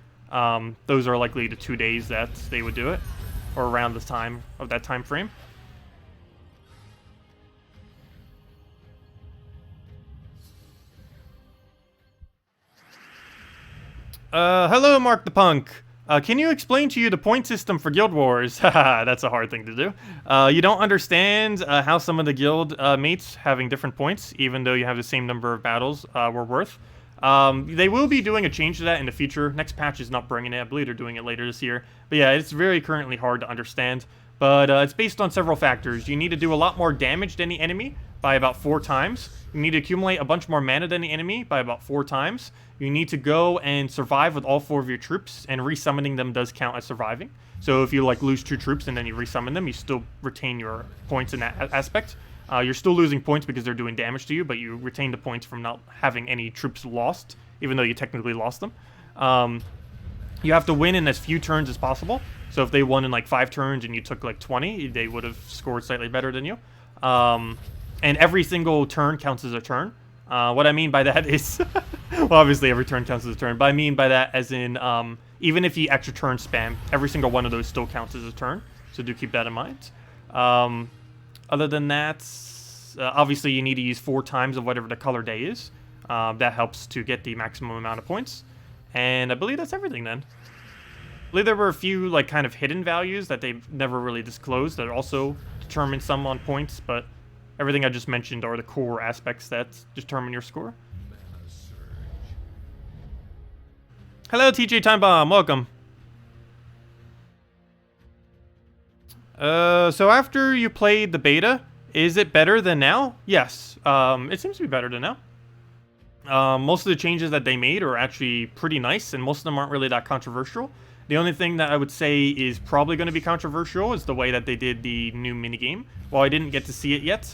those are likely the 2 days that they would do it. or around the time of that time frame. Hello, Mark the Punk. Can you explain to you the point system for Guild Wars? Haha, that's a hard thing to do. You don't understand how some of the guild mates having different points, even though you have the same number of battles, were worth. They will be doing a change to that in the future. Next patch is not bringing it. I believe they're doing it later this year. But yeah, it's very currently hard to understand. But it's based on several factors. You need to do a lot more damage than the enemy by about 4 times. You need to accumulate a bunch more mana than the enemy by about 4 times. You need to go and survive with all 4 of your troops, and resummoning them does count as surviving. So if you like lose 2 troops and then you resummon them, you still retain your points in that aspect. You're still losing points because they're doing damage to you, but you retain the points from not having any troops lost, even though you technically lost them. You have to win in as few turns as possible. So if they won in like 5 turns and you took like 20, they would have scored slightly better than you. And every single turn counts as a turn. What I mean by that is, well, obviously every turn counts as a turn, but I mean by that as in, even if you extra turn spam, every single one of those still counts as a turn. So do keep that in mind. Other than that, obviously you need to use 4 times of whatever the color day is. That helps to get the maximum amount of points. And I believe that's everything then. I believe there were a few like kind of hidden values that they've never really disclosed that also determine some on points, but everything I just mentioned are the core aspects that determine your score. Hello, TJ Time Bomb. Welcome. So after you played the beta, is it better than now? Yes. It seems to be better than now. Most of the changes that they made are actually pretty nice, and most of them aren't really that controversial. The only thing that I would say is probably going to be controversial is the way that they did the new minigame. While I didn't get to see it yet,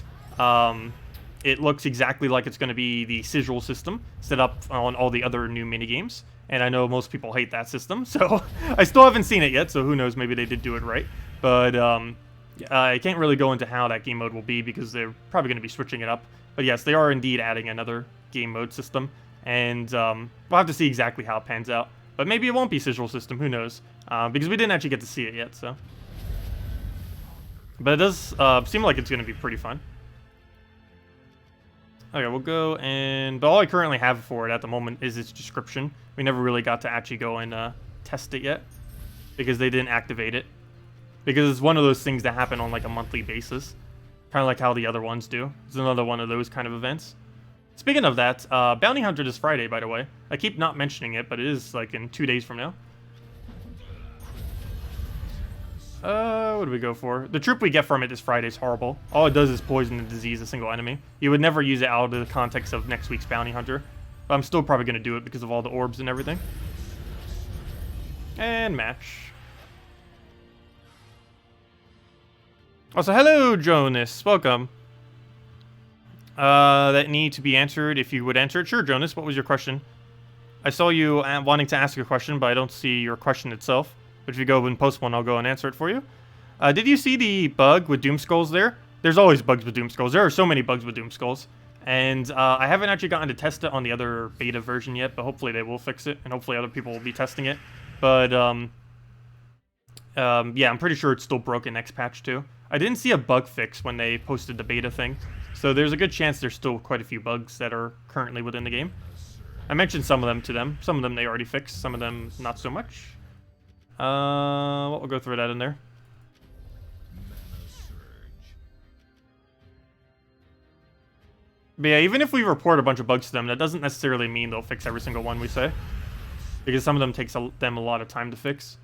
it looks exactly like it's going to be the sigil system set up on all the other new minigames. And I know most people hate that system, so I still haven't seen it yet, so who knows, maybe they did do it right. But I can't really go into how that game mode will be because they're probably going to be switching it up. But yes, they are indeed adding another game mode system, and we'll have to see exactly how it pans out. But maybe it won't be sigil system, who knows, because we didn't actually get to see it yet, so. But it does seem like it's going to be pretty fun. Okay, we'll go and... But all I currently have for it at the moment is its description. We never really got to actually go and test it yet, because they didn't activate it. Because it's one of those things that happen on like a monthly basis. Kind of like how the other ones do. It's another one of those kind of events. Speaking of that, Bounty Hunter this Friday, by the way. I keep not mentioning it, but it is like in 2 days from now. What do we go for? The troop we get from it this Friday is horrible. All it does is poison and disease a single enemy. You would never use it out of the context of next week's Bounty Hunter. But I'm still probably going to do it because of all the orbs and everything. And match. Also, hello, Jonas. Welcome. That need to be answered if you would answer it. Sure, Jonas. What was your question? I saw you wanting to ask a question, but I don't see your question itself. But if you go and post one, I'll go and answer it for you. Did you see the bug with Doom Skulls there? There's always bugs with Doom Skulls. There are so many bugs with Doom Skulls. And I haven't actually gotten to test it on the other beta version yet, but hopefully they will fix it, and hopefully other people will be testing it. But, yeah, I'm pretty sure it's still broken next patch, too. I didn't see a bug fix when they posted the beta thing, so there's a good chance there's still quite a few bugs that are currently within the game. I mentioned some of them to them. Some of them they already fixed, some of them not so much. We'll go through that in there. But yeah, even if we report a bunch of bugs to them, that doesn't necessarily mean they'll fix every single one we say. Because some of them takes them a lot of time to fix.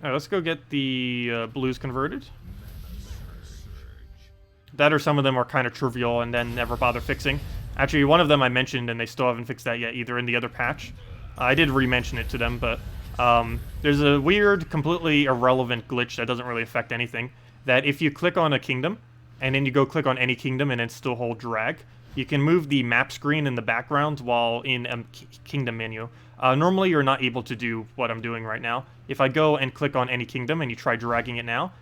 Alright, let's go get the blues converted. That or some of them are kind of trivial and then never bother fixing. Actually, one of them I mentioned and they still haven't fixed that yet either in the other patch. I did re-mention it to them, but there's a weird, completely irrelevant glitch that doesn't really affect anything. That if you click on a kingdom, and then you go click on any kingdom and then still hold drag, you can move the map screen in the background while in a kingdom menu. Normally you're not able to do what I'm doing right now. If I go and click on any kingdom and you try dragging it now,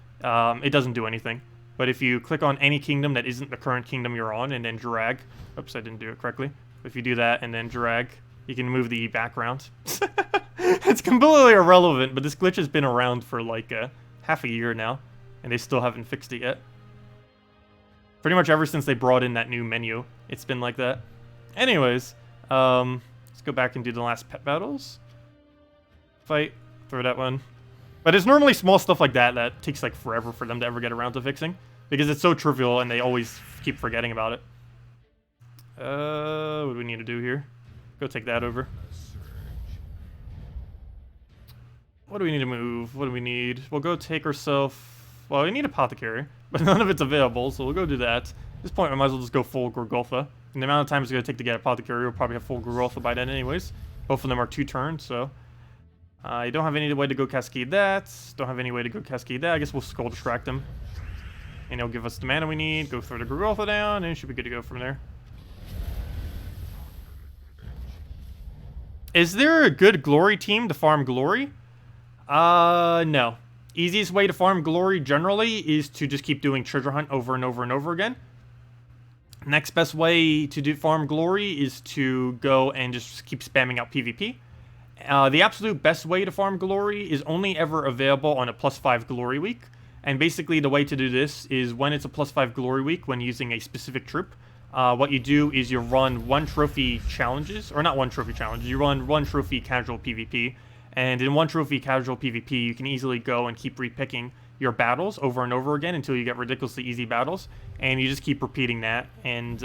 it doesn't do anything. But if you click on any kingdom that isn't the current kingdom you're on and then drag, oops, I didn't do it correctly. If you do that and then drag, you can move the background. It's completely irrelevant, but this glitch has been around for like half a year now, and they still haven't fixed it yet. Pretty much ever since they brought in that new menu, it's been like that. Anyways, let's go back and do the last pet battles. Fight, throw that one. But it's normally small stuff like that that takes like forever for them to ever get around to fixing, because it's so trivial and they always keep forgetting about it. What do we need to do here? Go take that over. What do we need to move? What do we need? We'll go take ourselves... Well, we need Apothecary, but none of it's available, so we'll go do that. At this point, I might as well just go full Gorgolfa. And the amount of time it's going to take to get Apothecary, we'll probably have full Gorgolfa by then anyways. Both of them are 2 turns, so... you don't have any way to go Cascade that. Don't have any way to go Cascade that. I guess we'll Skull Distract him. And he'll give us the mana we need. Go throw the Gorgolfa down, and it should be good to go from there. Is there a good Glory team to farm Glory? No. Easiest way to farm Glory generally is to just keep doing Treasure Hunt over and over and over again. Next best way to farm Glory is to go and just keep spamming out PvP. The absolute best way to farm Glory is only ever available on a +5 Glory week. And basically the way to do this is when it's a +5 Glory week, when using a specific troop, what you do is you run 1 trophy challenges, or not 1 trophy challenge, you run 1 trophy casual PvP. And in 1 trophy casual PvP, you can easily go and keep repicking your battles over and over again until you get ridiculously easy battles. And you just keep repeating that. And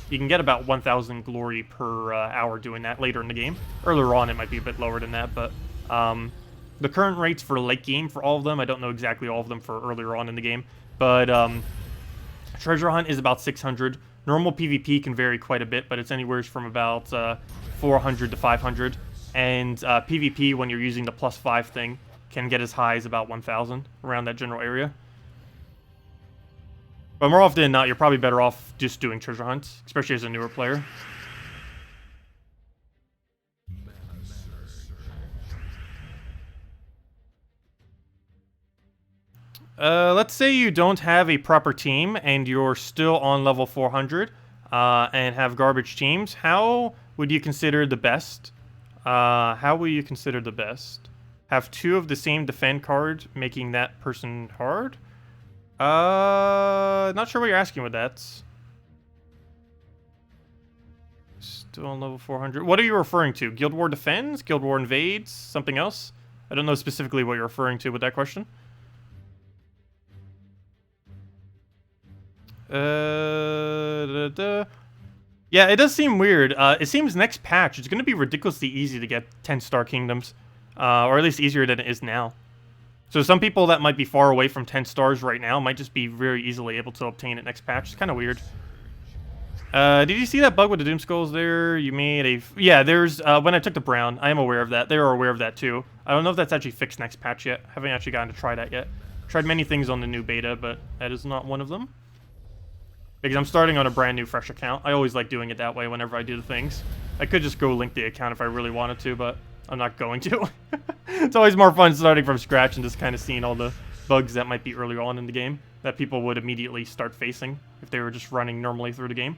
you can get about 1,000 glory per hour doing that later in the game. Earlier on, it might be a bit lower than that. But the current rates for late game for all of them, I don't know exactly all of them for earlier on in the game. But Treasure Hunt is about 600. Normal PvP can vary quite a bit, but it's anywhere from about 400 to 500. And PvP, when you're using the +5 thing, can get as high as about 1,000, around that general area. But more often than not, you're probably better off just doing treasure hunts, especially as a newer player. Let's say you don't have a proper team and you're still on level 400 and have garbage teams. How would you consider the best? How will you consider the best? Have 2 of the same defend card, making that person hard? Not sure what you're asking with that. Still on level 400. What are you referring to? Guild War defends? Guild War invades? Something else? I don't know specifically what you're referring to with that question. Yeah, it does seem weird. It seems next patch, it's going to be ridiculously easy to get 10-star kingdoms. Or at least easier than it is now. So some people that might be far away from 10 stars right now might just be very easily able to obtain it next patch. It's kind of weird. Did you see that bug with the Doom Skulls there? You made a... Yeah, there's... when I took the brown, I am aware of that. They are aware of that too. I don't know if that's actually fixed next patch yet. Haven't actually gotten to try that yet. Tried many things on the new beta, but that is not one of them. Because I'm starting on a brand new fresh account. I always like doing it that way whenever I do the things. I could just go link the account if I really wanted to, but I'm not going to. It's always more fun starting from scratch and just kind of seeing all the bugs that might be earlier on in the game that people would immediately start facing if they were just running normally through the game.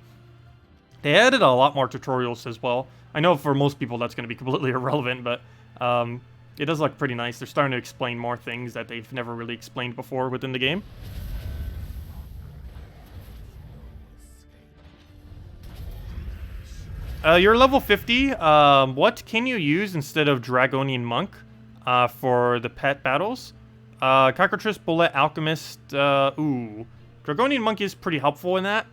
They added a lot more tutorials as well. I know for most people that's going to be completely irrelevant, but it does look pretty nice. They're starting to explain more things that they've never really explained before within the game. You're level 50. What can you use instead of Dragonian Monk for the pet battles? Cockatrice, Bullet, Alchemist. Ooh. Dragonian Monk is pretty helpful in that.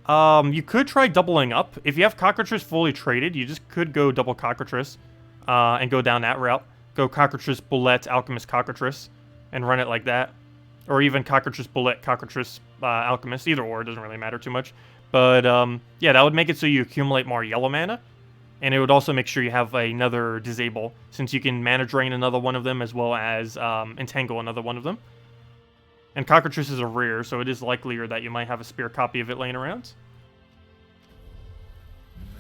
You could try doubling up. If you have Cockatrice fully traded, you just could go double Cockatrice and go down that route. Go Cockatrice, Bullet, Alchemist, Cockatrice, and run it like that. Or even Cockatrice, Bullet, Cockatrice, Alchemist. Either or, it doesn't really matter too much. But, yeah, that would make it so you accumulate more yellow mana. And it would also make sure you have another disable, since you can mana drain another one of them, as well as entangle another one of them. And Cockatrice is a rare, so it is likelier that you might have a spare copy of it laying around.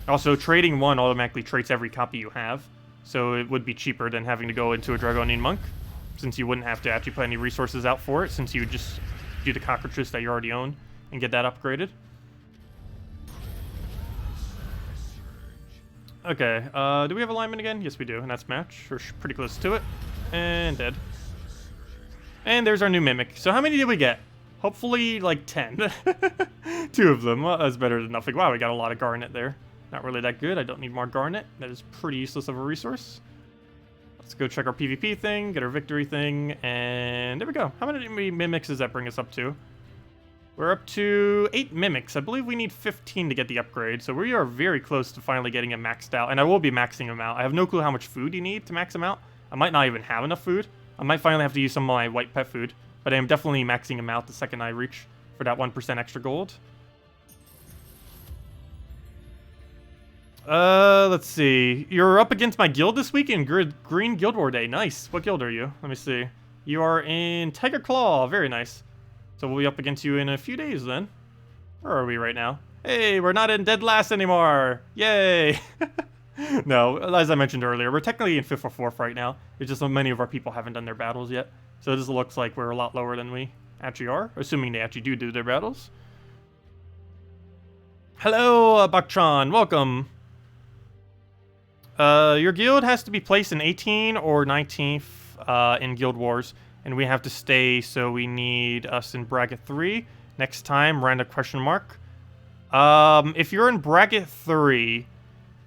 Also, trading one automatically traits every copy you have, so it would be cheaper than having to go into a Dragonian Monk, since you wouldn't have to actually put any resources out for it, since you would just do the Cockatrice that you already own and get that upgraded. Okay, do we have alignment again? Yes, we do, and that's match. We're pretty close to it. And dead. And there's our new Mimic. So how many did we get? Hopefully, like 10. 2 of them. Well, that's better than nothing. Wow, we got a lot of Garnet there. Not really that good. I don't need more Garnet. That is pretty useless of a resource. Let's go check our PvP thing, get our victory thing, and there we go. How many Mimics does that bring us up to? We're up to 8 Mimics. I believe we need 15 to get the upgrade, so we are very close to finally getting him maxed out, and I will be maxing him out. I have no clue how much food you need to max him out. I might not even have enough food. I might finally have to use some of my white pet food, but I am definitely maxing him out the second I reach for that 1% extra gold. Let's see. You're up against my guild this week in Green Guild War Day. Nice. What guild are you? Let me see. You are in Tiger Claw. Very nice. So we'll be up against you in a few days then. Where are we right now? Hey, we're not in dead last anymore. Yay. No, as I mentioned earlier, we're technically in 5th or 4th right now. It's just so many of our people haven't done their battles yet. So this looks like we're a lot lower than we actually are, assuming they actually do their battles. Hello, Bakchan. Welcome. Your guild has to be placed in 18 or 19th in Guild Wars, and we have to stay, so we need us in bracket 3. Next time, random question mark. If you're in bracket 3,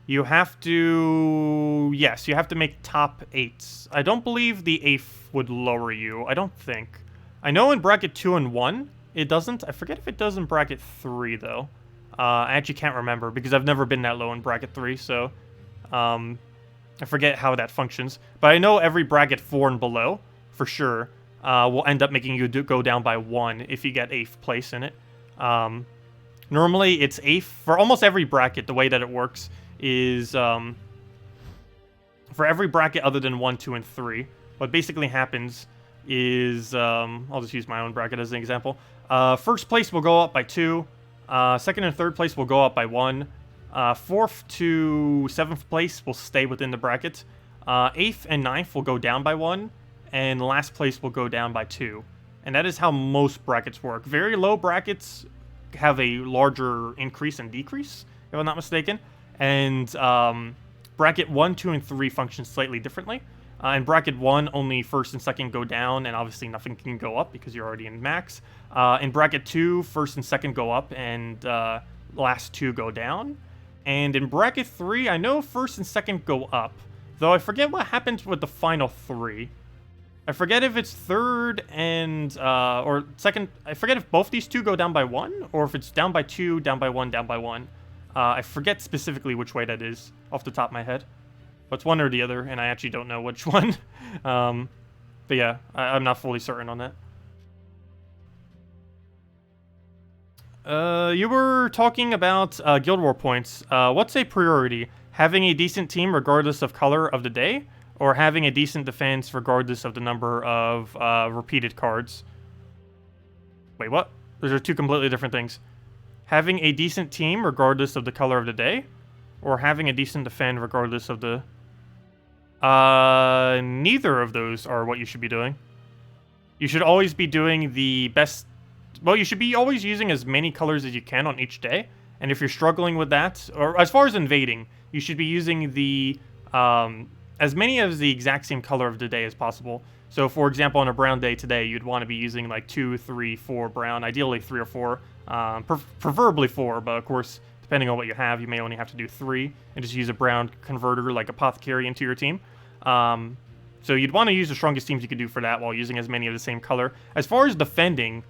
you have to... Yes, you have to make top 8s. I don't believe the 8th would lower you. I don't think. I know in bracket 2 and 1, it doesn't. I forget if it does in bracket 3, though. I actually can't remember, because I've never been that low in bracket 3, so... I forget how that functions, but I know every bracket 4 and below, for sure, will end up making you go down by 1 if you get 8th place in it. Normally, it's 8th. For almost every bracket, the way that it works is, for every bracket other than 1, 2, and 3, what basically happens is, I'll just use my own bracket as an example. First place will go up by 2, second and third place will go up by 1, 4th to 7th place will stay within the bracket. 8th and 9th will go down by 1, and last place will go down by 2. And that is how most brackets work. Very low brackets have a larger increase and decrease, if I'm not mistaken. And bracket 1, 2, and 3 function slightly differently. In bracket 1, only 1st and 2nd go down, and obviously nothing can go up because you're already in max. In bracket 2, 1st and 2nd go up, and last 2 go down. And in bracket 3, I know 1st and 2nd go up, though I forget what happens with the final 3. I forget if it's 3rd and, or 2nd, I forget if both these 2 go down by 1, or if it's down by 2, down by 1, down by 1. I forget specifically which way that is, off the top of my head. But it's one or the other, and I actually don't know which one. But yeah, I'm not fully certain on that. You were talking about Guild War points. What's a priority? Having a decent team regardless of color of the day, or having a decent defense regardless of the number of repeated cards? Wait, what? Those are 2 completely different things. Having a decent team regardless of the color of the day, or having a decent defend regardless of the... Neither of those are what you should be doing. You should always be doing the best... Well, you should be always using as many colors as you can on each day. And if you're struggling with that, or as far as invading, you should be using the as many of the exact same color of the day as possible. So, for example, on a brown day today, you'd want to be using like 2, 3, 4 brown, ideally 3 or 4, preferably 4, but of course, depending on what you have, you may only have to do 3 and just use a brown converter like Apothecary into your team. So you'd want to use the strongest teams you could do for that while using as many of the same color. As far as defending,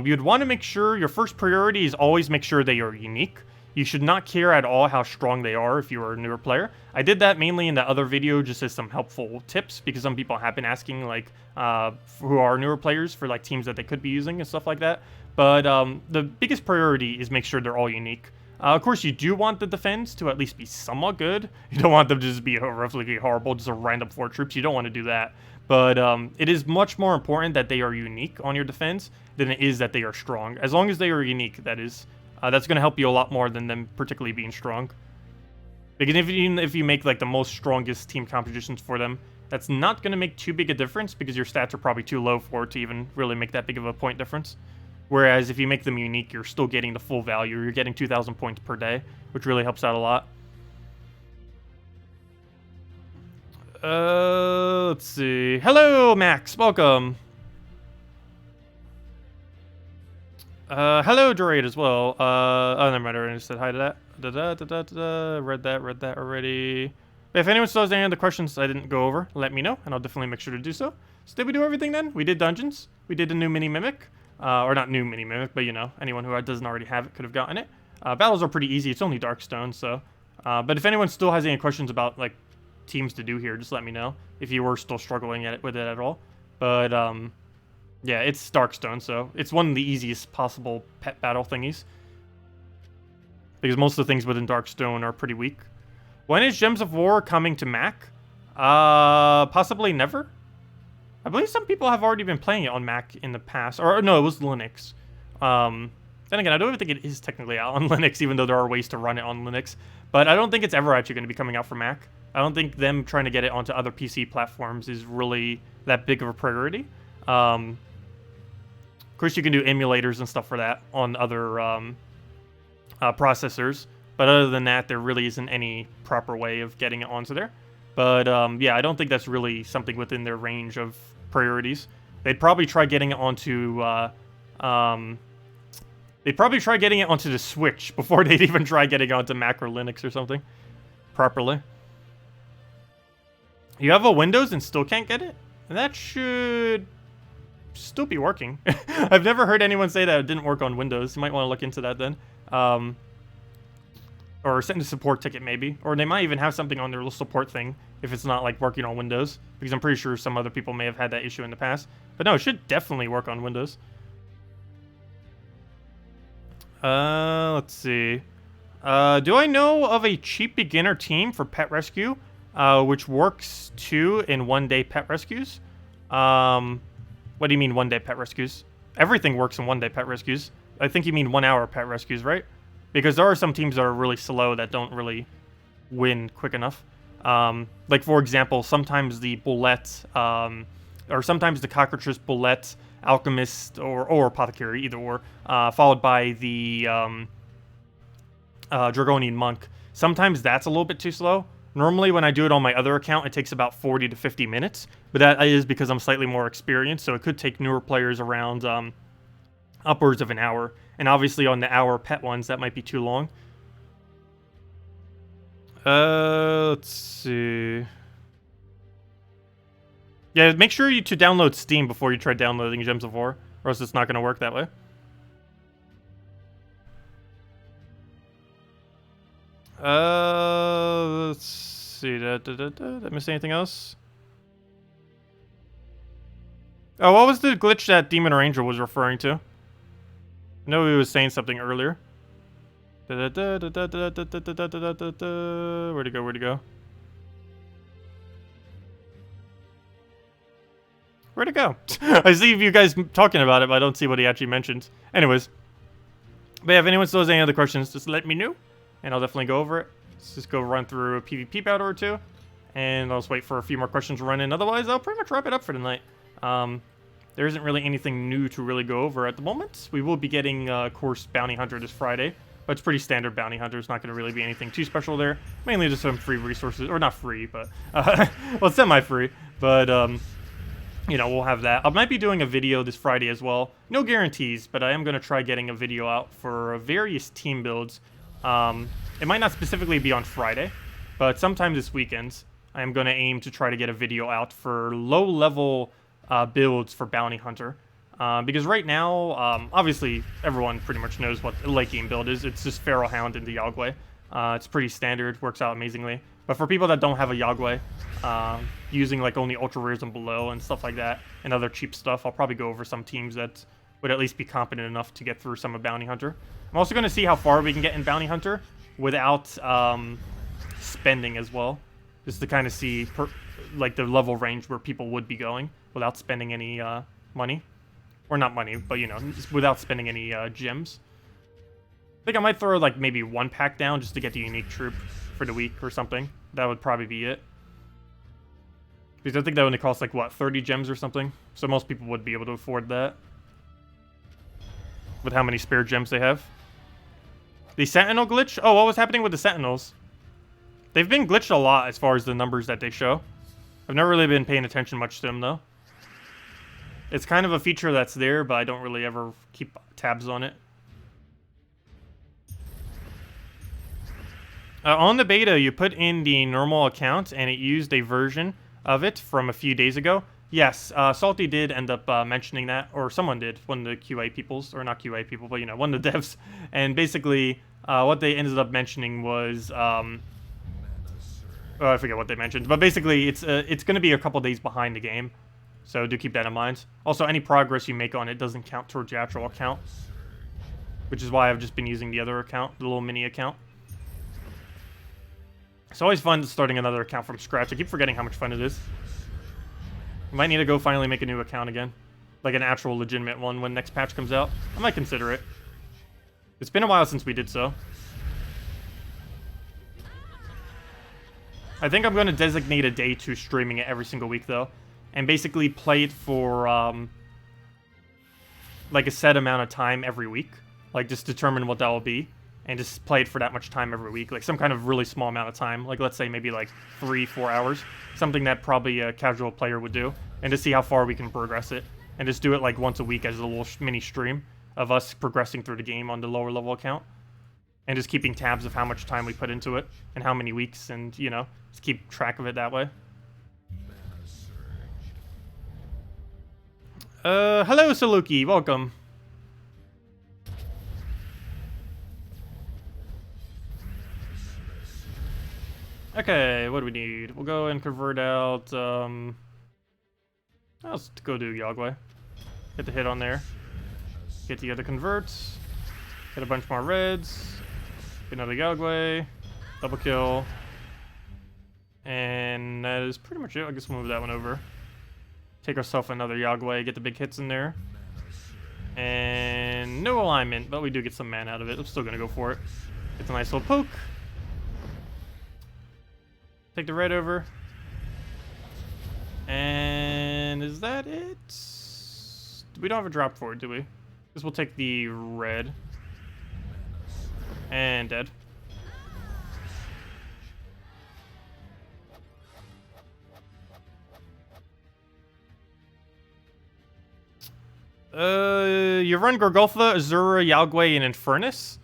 you'd want to make sure your first priority is always make sure they are unique. You should not care at all how strong they are if you are a newer player. I did that mainly in the other video just as some helpful tips because some people have been asking like who are newer players for like teams that they could be using and stuff like that. But the biggest priority is make sure they're all unique. Of course, you do want the defense to at least be somewhat good. You don't want them to just be horrifically horrible, just a random 4 troops. You don't want to do that. But it is much more important that they are unique on your defense than it is that they are strong. As long as they are unique, that is, that's going to help you a lot more than them particularly being strong. Because even if you make like the most strongest team compositions for them, that's not going to make too big a difference because your stats are probably too low for it to even really make that big of a point difference. Whereas if you make them unique, you're still getting the full value. You're getting 2,000 points per day, which really helps out a lot. Let's see. Hello, Max. Welcome. Hello, Dorade as well. Oh, never mind. I already said hi to that. Read that already. If anyone still has any other questions I didn't go over, let me know, and I'll definitely make sure to do so. So did we do everything then? We did dungeons. We did a new mini mimic. Or not new mini mimic, but you know, anyone who doesn't already have it could have gotten it. Battles are pretty easy. It's only Darkstone, so. But if anyone still has any questions about like teams to do here, just let me know if you were still struggling with it at all. But yeah, it's Darkstone, so it's one of the easiest possible pet battle thingies. Because most of the things within Darkstone are pretty weak. When is Gems of War coming to Mac? Possibly never. I believe some people have already been playing it on Mac in the past. Or no, it was Linux. Then again, I don't even think it is technically out on Linux, even though there are ways to run it on Linux. But I don't think it's ever actually going to be coming out for Mac. I don't think them trying to get it onto other PC platforms is really that big of a priority. Of course, you can do emulators and stuff for that on other processors. But other than that, there really isn't any proper way of getting it onto there. But yeah, I don't think that's really something within their range of priorities. They'd probably try getting it onto the Switch before they'd even try getting it onto Mac or Linux or something properly. You have a Windows and still can't get it? That should still be working. I've never heard anyone say that it didn't work on Windows. You might want to look into that then. Or send a support ticket maybe. Or they might even have something on their little support thing if it's not like working on Windows. Because I'm pretty sure some other people may have had that issue in the past. But no, it should definitely work on Windows. Let's see. Do I know of a cheap beginner team for pet rescue, which works 2 in 1 day pet rescues? What do you mean 1 day pet rescues? Everything works in 1 day pet rescues. I think you mean 1 hour pet rescues, right? Because there are some teams that are really slow that don't really win quick enough. Like for example, sometimes the Bullet, or sometimes the Cockroaches, Bullet, Alchemist, or Apothecary, either or, followed by the Dragonian Monk. Sometimes that's a little bit too slow. Normally when I do it on my other account, it takes about 40 to 50 minutes. But that is because I'm slightly more experienced, so it could take newer players around upwards of an hour. And obviously on the hour pet ones, that might be too long. Let's see. Yeah, make sure to download Steam before you try downloading Gems of War, or else it's not going to work that way. Let's see. Did I miss anything else? Oh, what was the glitch that Demon or Angel was referring to? I know he was saying something earlier. Where'd it go? Where'd it go? Where'd it go? I see you guys talking about it, but I don't see what he actually mentioned. Anyways. But yeah, if anyone still has any other questions, just let me know. And I'll definitely go over it. Let's just go run through a PvP battle or two. And I'll just wait for a few more questions to run in. Otherwise, I'll pretty much wrap it up for tonight. There isn't really anything new to really go over at the moment. We will be getting, of course, Bounty Hunter this Friday. But it's pretty standard Bounty Hunter. It's not going to really be anything too special there. Mainly just some free resources. Or not free, but... well, semi-free. But, you know, we'll have that. I might be doing a video this Friday as well. No guarantees, but I am going to try getting a video out for various team builds. It might not specifically be on Friday, but sometime this weekend, I am going to aim to try to get a video out for low-level builds for Bounty Hunter. Because right now, obviously, everyone pretty much knows what a late game build is. It's just Feral Hound into Yagwe. It's pretty standard, works out amazingly. But for people that don't have a Yagwe, using like only Ultra Rares and below and stuff like that, and other cheap stuff, I'll probably go over some teams that would at least be competent enough to get through some of Bounty Hunter. I'm also going to see how far we can get in Bounty Hunter without spending as well. Just to kind of see like the level range where people would be going without spending any money. Or not money, but you know, just without spending any gems. I think I might throw like maybe 1 pack down just to get the unique troop for the week or something. That would probably be it. Because I think that only costs like, what, 30 gems or something? So most people would be able to afford that. With how many spare gems they have. The Sentinel glitch? Oh, what was happening with the Sentinels? They've been glitched a lot as far as the numbers that they show. I've never really been paying attention much to him, though. It's kind of a feature that's there, but I don't really ever keep tabs on it. On the beta, you put in the normal account, and it used a version of it from a few days ago. Yes, Salty did end up mentioning that, or someone did, one of the QA peoples, or not QA people, but, you know, one of the devs. And basically, what they ended up mentioning was, oh, I forget what they mentioned, but basically, it's going to be a couple days behind the game, so do keep that in mind. Also, any progress you make on it doesn't count towards your actual account, which is why I've just been using the other account, the little mini account. It's always fun starting another account from scratch. I keep forgetting how much fun it is. I might need to go finally make a new account again. Like an actual legitimate one when next patch comes out. I might consider it. It's been a while since we did so. I think I'm going to designate a day to streaming it every single week, though. And basically play it for, like a set amount of time every week. Like, just determine what that will be. And just play it for that much time every week. Like, some kind of really small amount of time. Like, let's say maybe like 3-4 hours. Something that probably a casual player would do. And to see how far we can progress it. And just do it like once a week as a little mini stream of us progressing through the game on the lower level account. And just keeping tabs of how much time we put into it. And how many weeks. And, you know, just keep track of it that way. Hello, Saluki. Welcome. Okay, what do we need? We'll go and convert out, let's go do Yagway. Get the hit on there. Get the other converts. Get a bunch more reds. Get another Yagway. Double kill. And that is pretty much it. I guess we'll move that one over. Take ourselves another Yagway. Get the big hits in there. And no alignment, but we do get some mana out of it. I'm still gonna go for it. It's a nice little poke. Take the red over. And is that it? We don't have a drop for it, do we? Guess we'll take the red. And dead. You run Gorgolfa, Azura, Yagway, and Infernus.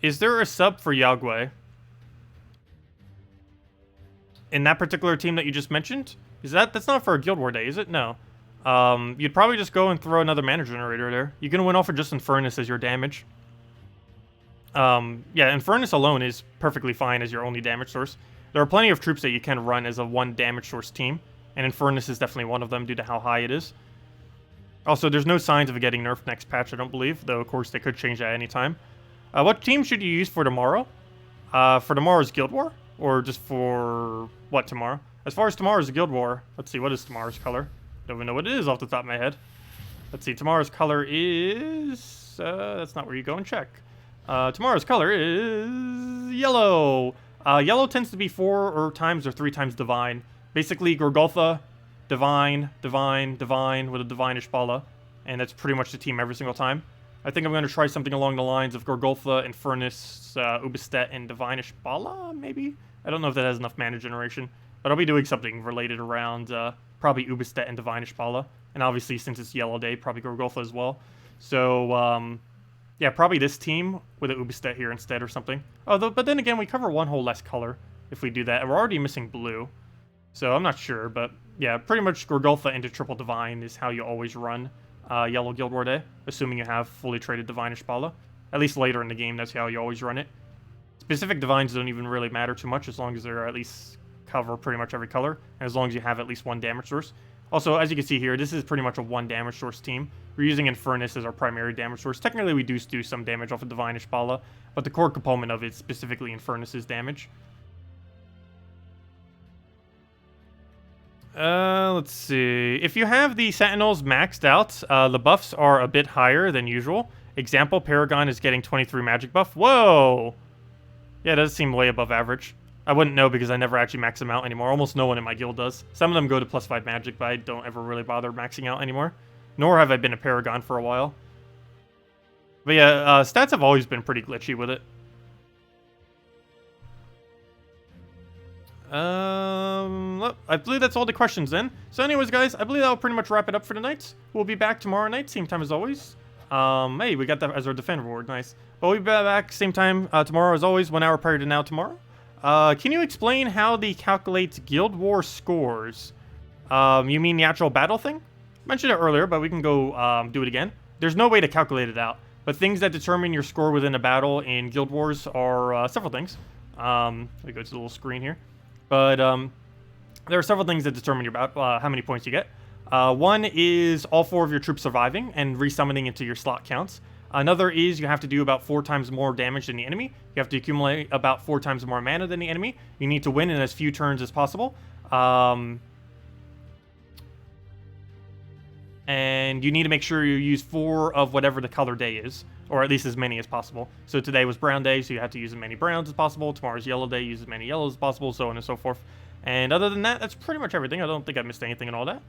Is there a sub for Yagway? In that particular team that you just mentioned? That's not for a Guild War day, is it? No. You'd probably just go and throw another mana generator there. You can win off of just Infernus as your damage. Yeah, Infernus alone is perfectly fine as your only damage source. There are plenty of troops that you can run as a one damage source team, and Infernus is definitely one of them due to how high it is. Also, there's no signs of it getting nerfed next patch, I don't believe, though of course they could change that at any time. What team should you use for tomorrow? For tomorrow's Guild War? Or just for what tomorrow? As far as tomorrow's Guild War, let's see, what is tomorrow's color? Don't even know what it is off the top of my head. Let's see, tomorrow's color is... that's not where you go and check. Tomorrow's color is yellow. Yellow tends to be 4 times or 3 times Divine. Basically, Gorgolfa, Divine, Divine, Divine with a Divine Ishpala. And that's pretty much the team every single time. I think I'm going to try something along the lines of Gorgolfa, Infernus, Ubastet, and Divine Ishpala, maybe? I don't know if that has enough mana generation. But I'll be doing something related around probably Ubastet and Divine Ishpala. And obviously, since it's Yellow Day, probably Gorgolfa as well. So, yeah, probably this team with an Ubastet here instead or something. Although, but then again, we cover one whole less color if we do that. And we're already missing blue. So I'm not sure, but yeah, pretty much Gorgolfa into Triple Divine is how you always run Yellow Guild War Day, assuming you have fully traded Divine Ishpala. At least later in the game, that's how you always run it. Specific Divines don't even really matter too much as long as they're at least cover pretty much every color, and as long as you have at least one damage source. Also, as you can see here, this is pretty much a one damage source team. We're using Infernus as our primary damage source. Technically, we do some damage off of Divine Ishpala, but the core component of it is specifically Infernus's damage. Let's see. If you have the Sentinels maxed out, the buffs are a bit higher than usual. Example, Paragon is getting 23 magic buff. Whoa! Yeah, it does seem way above average. I wouldn't know because I never actually max them out anymore. Almost no one in my guild does. Some of them go to +5 magic, but I don't ever really bother maxing out anymore. Nor have I been a Paragon for a while. But yeah, stats have always been pretty glitchy with it. Look, I believe that's all the questions then. So anyways, guys, I believe that'll pretty much wrap it up for tonight. We'll be back tomorrow night, same time as always. Hey, we got that as our defend reward, nice. But we'll be back same time tomorrow as always, 1 hour prior to now tomorrow. Can you explain how the calculates Guild War scores? You mean the actual battle thing? Mentioned it earlier, but we can go do it again. There's no way to calculate it out, but things that determine your score within a battle in Guild Wars are several things. Let me go to the little screen here. But there are several things that determine your how many points you get. One is all 4 of your troops surviving and resummoning into your slot counts. Another is you have to do about 4 times more damage than the enemy. You have to accumulate about 4 times more mana than the enemy. You need to win in as few turns as possible. And you need to make sure you use 4 of whatever the color day is, or at least as many as possible. So today was brown day, so you have to use as many browns as possible. Tomorrow's yellow day, use as many yellows as possible, so on and so forth. And other than that, that's pretty much everything. I don't think I missed anything in all that.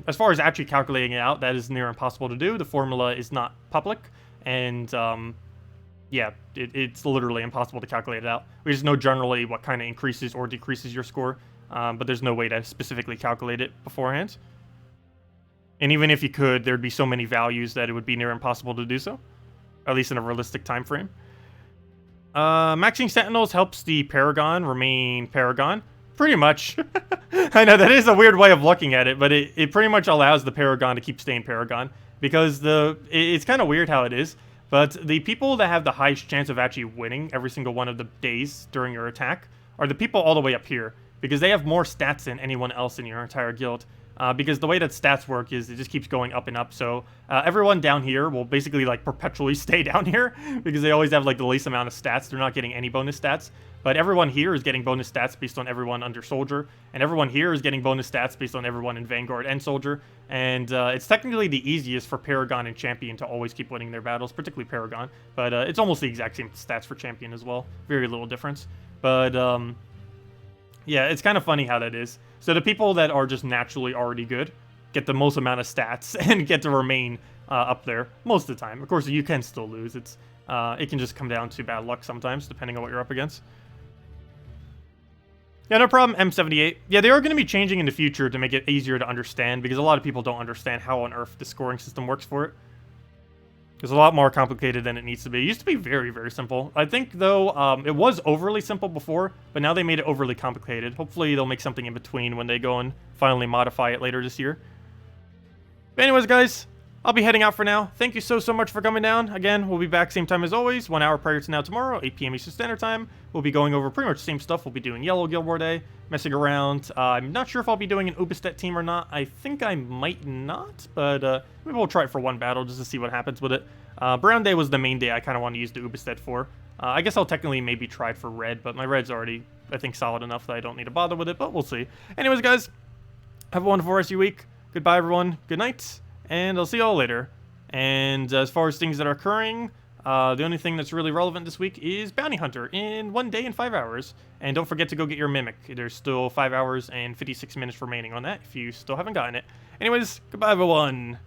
As far as actually calculating it out, that is near impossible to do. The formula is not public, and yeah, it's literally impossible to calculate it out. We just know generally what kind of increases or decreases your score, but there's no way to specifically calculate it beforehand. And even if you could, there'd be so many values that it would be near impossible to do so, at least in a realistic time frame. Maxing Sentinels helps the Paragon remain Paragon. Pretty much. I know, that is a weird way of looking at it, but it pretty much allows the Paragon to keep staying Paragon. Because it's kind of weird how it is, but the people that have the highest chance of actually winning every single one of the days during your attack are the people all the way up here. Because they have more stats than anyone else in your entire guild. Because the way that stats work is it just keeps going up and up. So everyone down here will basically like perpetually stay down here because they always have like the least amount of stats. They're not getting any bonus stats. But everyone here is getting bonus stats based on everyone under Soldier. And everyone here is getting bonus stats based on everyone in Vanguard and Soldier. And it's technically the easiest for Paragon and Champion to always keep winning their battles, particularly Paragon. But it's almost the exact same stats for Champion as well. Very little difference. But yeah, it's kind of funny how that is. So the people that are just naturally already good get the most amount of stats and get to remain up there most of the time. Of course, you can still lose. It can just come down to bad luck sometimes, depending on what you're up against. Yeah, no problem, M78. Yeah, they are going to be changing in the future to make it easier to understand, because a lot of people don't understand how on earth the scoring system works for it. It's a lot more complicated than it needs to be. It used to be very, very simple. I think, though, it was overly simple before, but now they made it overly complicated. Hopefully, they'll make something in between when they go and finally modify it later this year. But anyways, guys, I'll be heading out for now. Thank you so much for coming down. Again, we'll be back same time as always, 1 hour prior to now tomorrow, 8 p.m. Eastern Standard Time. We'll be going over pretty much the same stuff. We'll be doing Yellow Guild War Day, messing around. I'm not sure if I'll be doing an Ubastet team or not. I think I might not, but maybe we'll try it for one battle just to see what happens with it. Brown Day was the main day I kind of want to use the Ubastet for. I guess I'll technically maybe try it for red, but my red's already, I think, solid enough that I don't need to bother with it, but we'll see. Anyways, guys, have a wonderful rest of your week. Goodbye, everyone. Good night, and I'll see y'all later. And as far as things that are occurring, the only thing that's really relevant this week is Bounty Hunter in 1 day and 5 hours. And don't forget to go get your Mimic. There's still 5 hours and 56 minutes remaining on that if you still haven't gotten it. Anyways, goodbye, everyone.